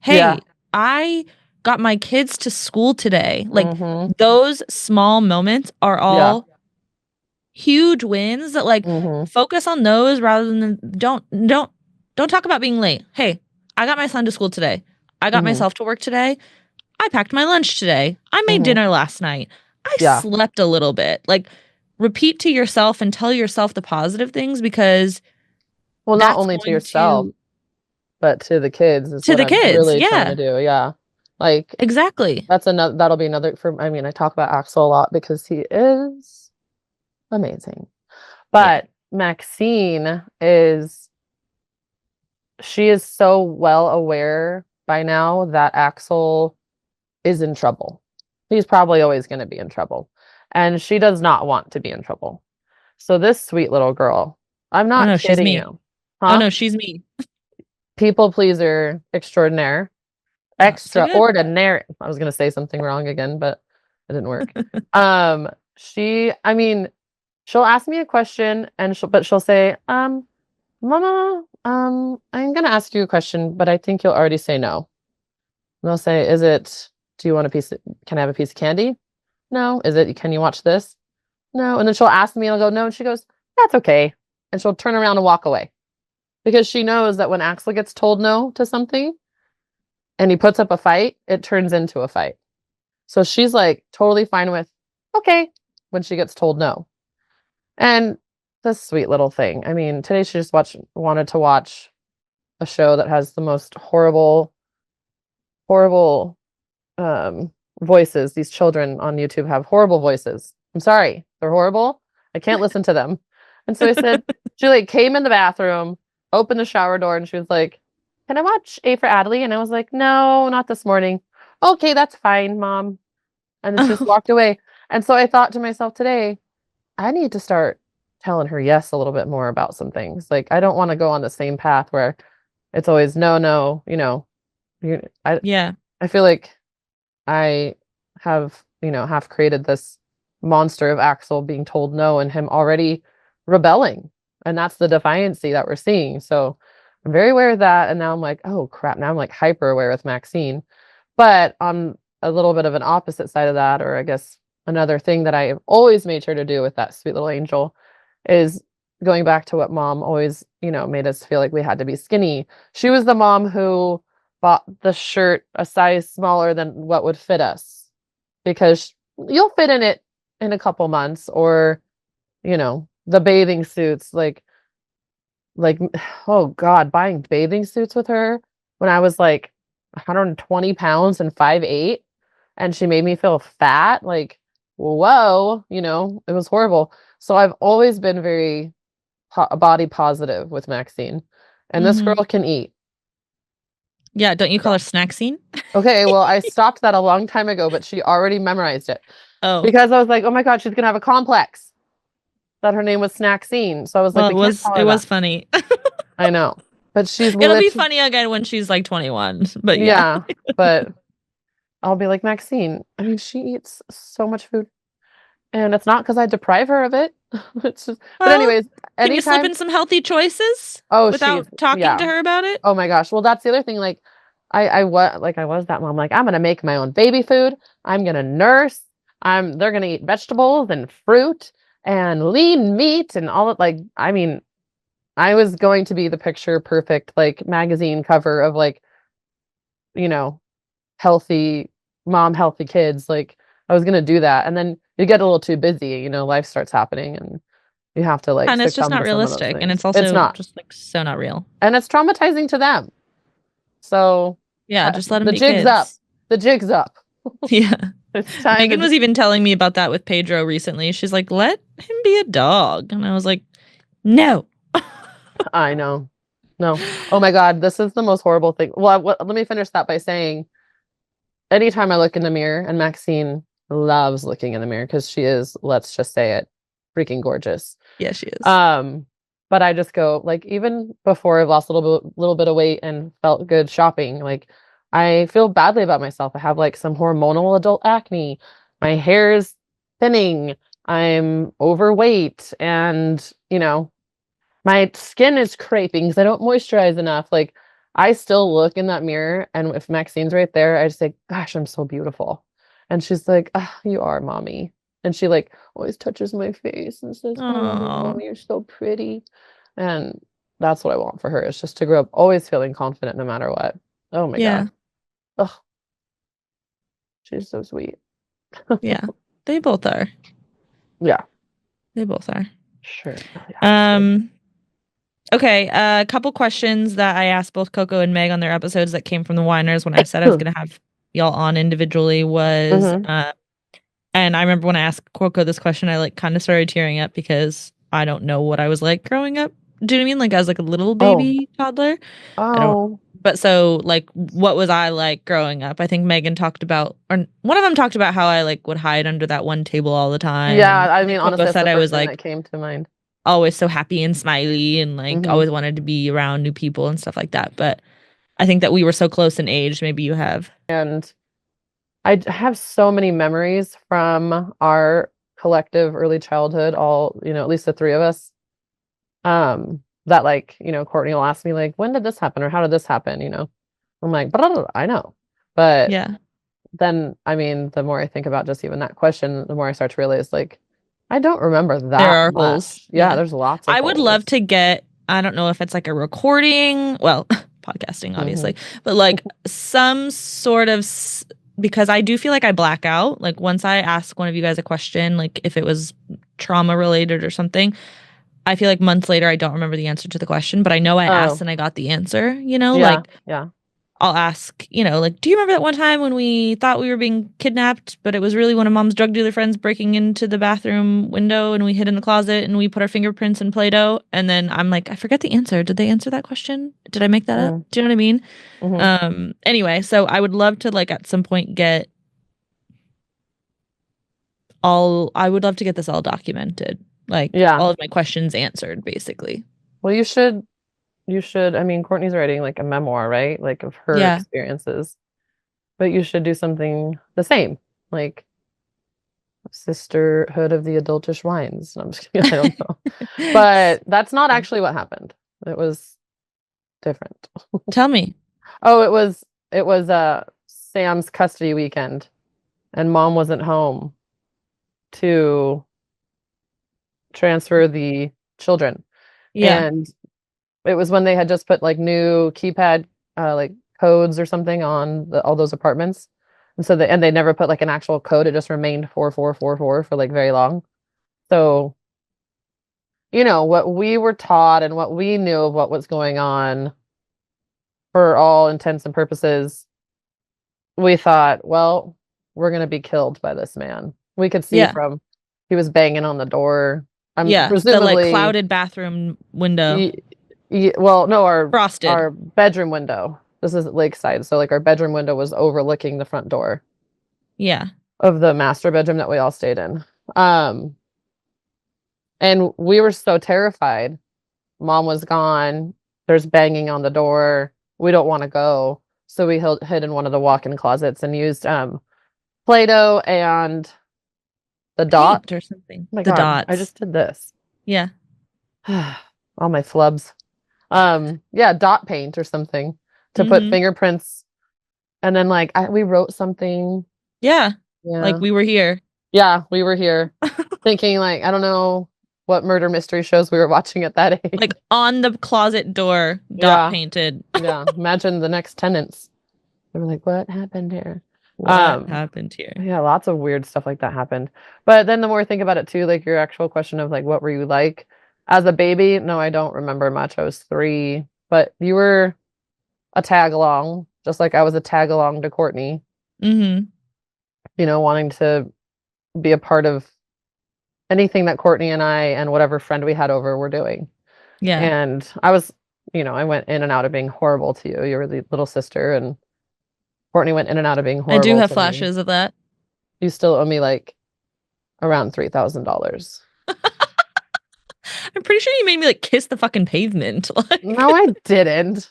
Yeah. Hey, I got my kids to school today. Like Mm-hmm. those small moments are Yeah. all huge wins that like Mm-hmm. focus on those rather than don't talk about being late. Hey, I got my son to school today. I got Mm-hmm. myself to work today. I packed my lunch today. I made Mm-hmm. dinner last night. I Yeah. slept a little bit. Like repeat to yourself and tell yourself the positive things because Well, not that's only to going yourself, to but to the kids is what the I'm kids. really trying to Yeah, do. Yeah. Like exactly. that's another that'll be another for I mean, I talk about Axel a lot because he is amazing. Yeah. But Maxine is she is so well aware by now that Axel is in trouble. He's probably always going to be in trouble. And she does not want to be in trouble. So this sweet little girl, I'm Oh not no, she's kidding me. you. Oh Huh? no, she's me. People pleaser extraordinaire. So good. Extraordinary. I was going to say something wrong again, but it didn't work. I mean, she'll ask me a question and she'll say, Mama, I'm gonna ask you a question, but I think you'll already say no. And I'll say, do you want can I have a piece of candy? No. Can you watch this? No. And then she'll ask me and I'll go, no. And she goes, that's okay. And she'll turn around and walk away because she knows that when Axel gets told no to something and he puts up a fight, it turns into a fight. So she's like totally fine with, okay, when she gets told no. And this sweet little thing. I mean, today she just wanted to watch a show that has the most horrible um voices. These children on YouTube have horrible voices. I'm sorry. They're horrible. I can't listen to them. And so I said, she like came in the bathroom, opened the shower door, and she was like, can I watch A for Adley? And I was like, no, not this morning. Okay, that's fine, Mom. And then she just Oh, walked away. And so I thought to myself today, I need to start telling her yes a little bit more about some things. Like I don't want to go on the same path where it's always no, no, you, I yeah. I feel like I have created this monster of Axel being told no and him already rebelling. And that's the defiancy that we're seeing. So I'm very aware of that. And now I'm like, oh crap. Now I'm like hyper aware with Maxine. But on a little bit of an opposite side of that, or I guess another thing that I have always made sure to do with that sweet little angel is going back to what mom always, made us feel like we had to be skinny. She was the mom who bought the shirt a size smaller than what would fit us because you'll fit in it in a couple months or, the bathing suits like oh God, buying bathing suits with her when I was like 120 pounds and 5'8", and she made me feel fat. Like, whoa, it was horrible. So I've always been very body positive with Maxine, and this Hmm. girl can eat. Yeah, don't you call her snack scene? Okay, well, I stopped that a long time ago, but she already memorized it Oh, because I was like, oh my God, she's gonna have a complex that her name was Snacksine. So I was like, well, we can't call it her that. was funny. I know, but she's It'll be literally, funny again when she's like 21. But yeah. yeah, but I'll be like, Maxine, I mean, she eats so much food. And it's not because I deprive her of it. It's just, but Well, anyways, can you slip anytime. in some healthy choices Oh, without talking yeah. to her about it? Oh my gosh. Well, that's the other thing. Like, I was that mom. Like, I'm gonna make my own baby food. I'm gonna nurse. They're gonna eat vegetables and fruit and lean meat and all. Like, I mean, I was going to be the picture perfect like magazine cover of like, you know, healthy mom, healthy kids. Like, I was gonna do that, and then you get a little too busy. Life starts happening, and you have to like And it's just succumb not to some of those realistic. And things. it's It's also not, just like so not real. and it's traumatizing to them. So Yeah, just let them the be jig's up. kids. The jig's up. Yeah. It's time Megan to. was even telling me about that with Pedro recently. She's like, let him be a dog. And I was like, no. I know. No. Oh my God, this is the most horrible thing. Well, let me finish that by saying, anytime I look in the mirror, and Maxine loves looking in the mirror because she is, let's just say it, freaking gorgeous. Yeah, she is. Um, But I just go like even before I've lost a little bit of weight and felt good shopping, like I feel badly about myself. I have like some hormonal adult acne. My hair is thinning. I'm overweight and, my skin is creping because I don't moisturize enough. Like I still look in that mirror and if Maxine's right there, I just say, gosh, I'm so beautiful. And she's like, ah, you are, mommy. And she like always touches my face and says, I love you, Oh, mommy, you're so pretty. And that's what I want for her is just to grow up always feeling confident no matter what. Oh my yeah, God. Oh, she's so sweet. yeah. They both are. Yeah, They both are. sure. Oh, yeah, it's good. Um, okay, a couple questions that I asked both Coco and Meg on their episodes that came from the whiners when I said I was gonna have y'all on individually was Mm-hmm. and I remember when I asked Coco this question, I like kind of started tearing up because I don't know what I was like growing up. Do you know what I mean? Like I was like a little Oh, baby toddler. I don't, oh, but so like what was I like growing up? I think Megan talked about, or one of them talked about how I like would hide under that one table all the time. yeah. And I I mean, think Coco honestly, that's said the I first was thing that like came to mind. always so happy and smiley and like Mm-hmm. always wanted to be around new people and stuff like that. But I think that we were so close in age. Maybe you have. And have so many memories from our collective early childhood, all, at least the three of us. That like, Courtney will ask me like, when did this happen or how did this happen? I'm like, but I know. But Yeah. then, I mean, the more I think about just even that question, the more I start to realize like, I don't remember There that are holes. much. Yeah, Yeah. there's lots of I would love holes. to get, I don't know if it's like a recording, well, podcasting, Hmm. obviously, but like some sort of, because I do feel like I black out. Like once I ask one of you guys a question, like if it was trauma related or something, I feel like months later, I don't remember the answer to the question, but I know I asked Oh, and I got the answer, yeah, like yeah. I'll ask, like, do you remember that one time when we thought we were being kidnapped, but it was really one of mom's drug dealer friends breaking into the bathroom window and we hid in the closet and we put our fingerprints in Play-Doh? And then I'm like, I forget the answer. Did they answer that question? Did I make that up? Mm, Do you know what I mean? hmm. Anyway, so I would love to like at some point get I would love to get this all documented. Like Yeah. all of my questions answered, basically. Well, you should, I mean, Courtney's writing like a memoir, right? Like of her Yeah. experiences. But you should do something the same, like Sisterhood of the Adultish Wines. No, I'm just kidding. I don't know. But that's not actually what happened. It was different. Tell me. Oh, it was Sam's custody weekend and mom wasn't home to transfer the children. Yeah. And it was when they had just put like new keypad like codes or something on all those apartments. And so they never put like an actual code. It just remained 4444 for like very long. So, what we were taught and what we knew of what was going on for all intents and purposes, we thought, well, we're going to be killed by this man. We could see Yeah. from he was banging on the door. I'm Yeah. The like presumably clouded bathroom window. well, no, Frosted. our bedroom window. This is lakeside, so like our bedroom window was overlooking the front door Yeah. of the master bedroom that we all stayed in. Um, and we were so terrified. Mom was gone. There's banging on the door. We don't want to go. So we hid in one of the walk-in closets and used Play-Doh and the dot. Paint or Oh something. my The God, I dots. just did this. Yeah. All my flubs. Yeah, dot paint or something to put Mm-hmm. fingerprints. And then like we wrote something. Yeah. Like Yeah. we were here. Yeah, we were here thinking like I don't know what murder mystery shows we were watching at that age. Like on the closet door, dot Yeah. painted. Yeah. Imagine the next tenants. They were like, what happened here? What Um, happened here? yeah, lots of weird stuff like that happened. But then the more I think about it too, like your actual question of like what were you like as a baby? No, I don't remember much. I was 3, but you were a tag along, just like I was a tag along to Courtney, Mm-hmm. wanting to be a part of anything that Courtney and I and whatever friend we had over were doing. Yeah. And I was, I went in and out of being horrible to you. You were the little sister, and Courtney went in and out of being I do horrible have to me. flashes of that. You still owe me like around $3,000. I'm pretty sure you made me like kiss the fucking pavement. No, I didn't.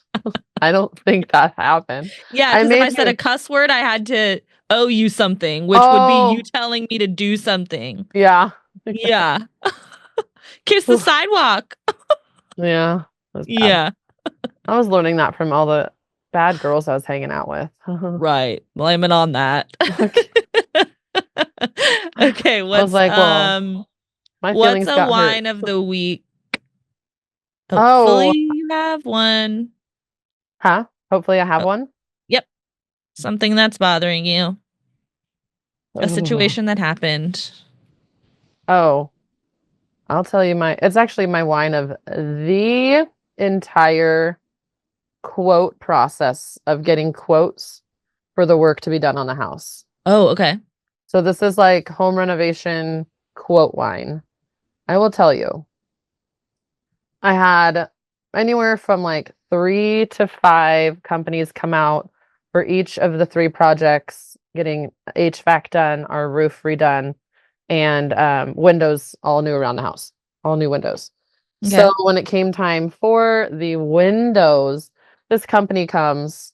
I don't think that happened. Yeah, I because if I made said a you. cuss word, I had to owe you something, which would be you Oh, telling me to do something. yeah. Yeah. Kiss the Oof. sidewalk. Yeah, it was bad. Yeah. I was learning that from all the bad girls I was hanging out with. Right. Blame it on that. Okay. Okay, I was like, well, my what's feelings a got hurt. wine of the week? Hopefully Oh, you have one. huh? Hopefully I have Oh, one. yep. Something that's bothering you. A Oh, situation that happened. oh, I'll tell you it's actually my wine of the entire quote process of getting quotes for the work to be done on the house. Oh, okay. So this is like home renovation quote wine. I will tell you, I had anywhere from like 3 to 5 companies come out for each of the 3 projects, getting HVAC done, our roof redone, and windows all new around the house, all new windows. Okay. So when it came time for the windows, this company comes.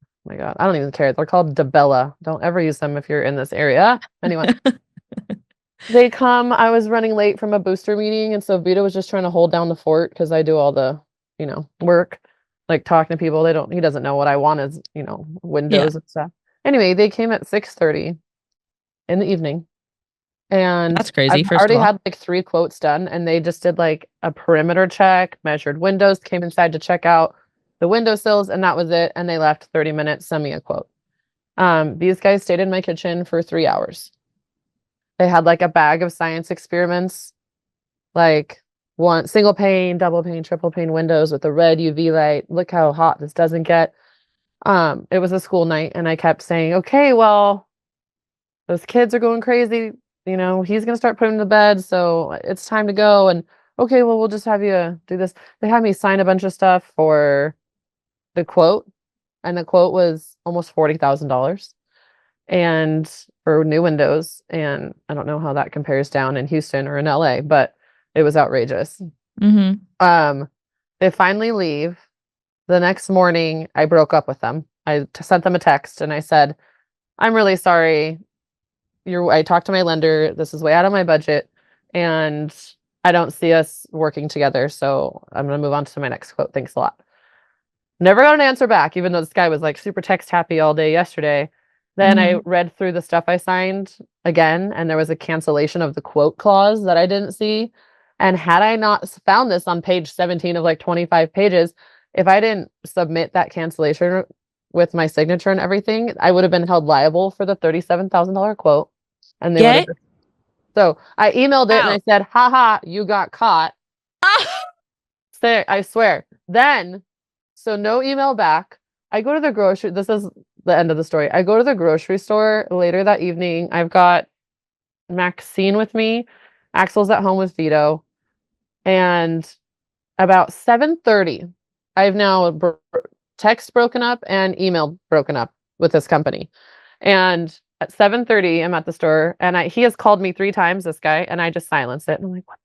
Oh my God, I don't even care. They're called DeBella. Don't ever use them if you're in this area. Anyway, they come. I was running late from a booster meeting, and so Vito was just trying to hold down the fort because I do all the, work, like talking to people. He doesn't know what I want is, Yeah. windows and stuff. Anyway, they came at 6:30 in the evening, and That's crazy, I've first of already all. had like 3 quotes done, and they just did like a perimeter check, measured windows, came inside to check out the windowsills, and that was it. And they left 30 minutes, send me a quote. These guys stayed in my kitchen for 3 hours. They had like a bag of science experiments, like one single pane, double pane, triple pane windows with a red UV light. Look how hot this doesn't get. It was a school night, and I kept saying, okay, well, those kids are going crazy. He's gonna start putting them to bed, so it's time to go. And okay, well, we'll just have you do this. They had me sign a bunch of stuff for the quote, and the quote was almost $40,000 and for new windows. And I don't know how that compares down in Houston or in LA, but it was outrageous. Mm-hmm. Um, they finally leave. The next morning, I broke up with them. I sent them a text and I said, I'm really sorry. I talked to my lender. This is way out of my budget, and I don't see us working together. So I'm gonna move on to my next quote. Thanks a lot. Never got an answer back, even though this guy was like super text happy all day yesterday. Then I Mm-hmm. read through the stuff I signed again, and there was a cancellation of the quote clause that I didn't see. And had I not found this on page 17 of like 25 pages, if I didn't submit that cancellation with my signature and everything, I would have been held liable for the $37,000 quote. And they would have. Get So I emailed it and I out. said, haha, you got caught. Ah! I swear. Then, so no email back. I go to the grocery. This is the end of the story. I go to the grocery store later that evening. I've got Maxine with me. Axel's at home with Vito. And about 7:30, I've now text broken up and email broken up with this company. And at 7:30, I'm at the store, and he has called me 3 times, this guy, and I just silenced it. And I'm like, what?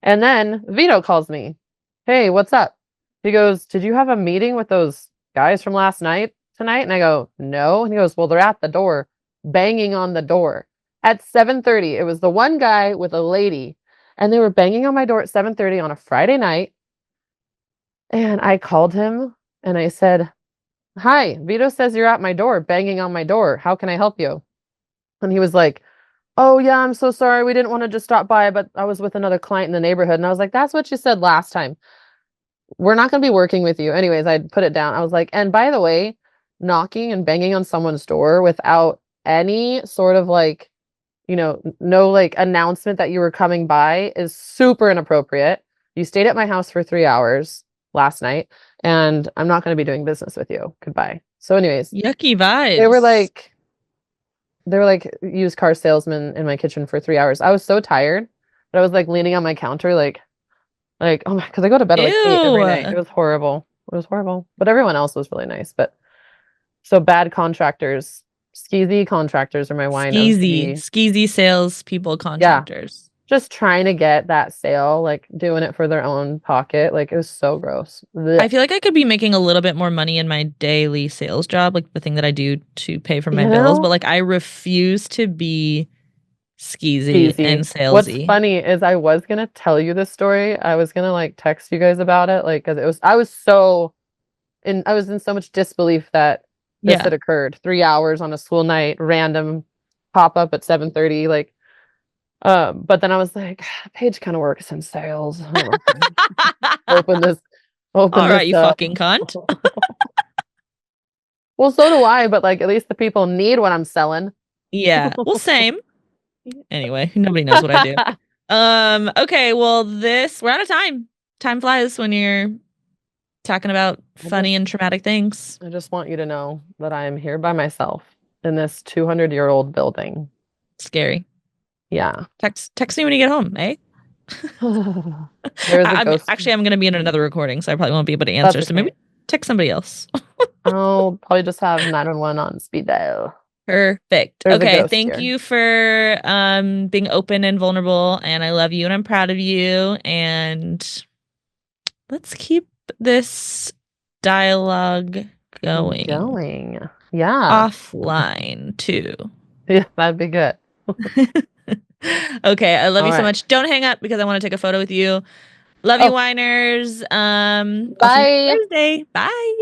And then Vito calls me. Hey, what's up? He goes, did you have a meeting with those guys from last night tonight? And I go, no. And he goes, well, they're at the door, banging on the door at 7:30. It was the one guy with a lady, and they were banging on my door at 7:30 on a Friday night. And I called him and I said, hi, Vito says you're at my door, banging on my door. How can I help you? And he was like, oh, yeah, I'm so sorry. We didn't want to just stop by, but I was with another client in the neighborhood. And I was like, that's what you said last time. We're not going to be working with you. Anyways, I put it down. I was like, and by the way, knocking and banging on someone's door without any sort of like, no like announcement that you were coming by is super inappropriate. You stayed at my house for 3 hours last night, and I'm not going to be doing business with you. Goodbye. So, anyways, Yucky they were vibes. like, used car salesmen in my kitchen for 3 hours. I was so tired, but I was like leaning on my counter, oh my, because I go to bed at like 8 every night. It Ew. was horrible. It was horrible. But everyone else was really nice. But so bad contractors, skeezy contractors are my wine of Skeezy. the, Skeezy sales people yeah, contractors. just trying to get that sale, like doing it for their own pocket. Like it was so gross. I Blech. feel like I could be making a little bit more money in my daily sales job, like the thing that I do to pay for my You bills, but know? like I refuse to be skeezy and Easy. What's salesy. funny is I was gonna tell you this story. I was gonna like text you guys about it, like because it was I was so I was in so much disbelief that this Yeah. had occurred. 3 hours on a school night, random pop up at 7:30, like but then I was like, Paige kind of works in sales. Open this, All open right, this you up. fucking cunt. Well, so do I, but like at least the people need what I'm selling. Yeah. Well, same. Anyway, nobody knows what I do. Okay, well, we're out of time. Time flies when you're talking about I just funny and traumatic things. I just want you to know that I am here by myself in this 200-year-old building. Scary. Yeah. Text me when you get home, eh? There's a I'm ghost. actually I'm gonna be in another recording, so I probably won't be able to That's answer. So maybe okay. text somebody else. I'll probably just have 911 on speed dial. Perfect. There's a Okay, ghost thank here. you for being open and vulnerable, and I love you and I'm proud of you. And let's keep this dialogue going Going. Yeah. offline too. Yeah, that'd be good. Okay, I love All you so right. much. Don't hang up because I want to take a photo with you. Love you, Oh, whiners. I'll see you bye. Thursday. Bye.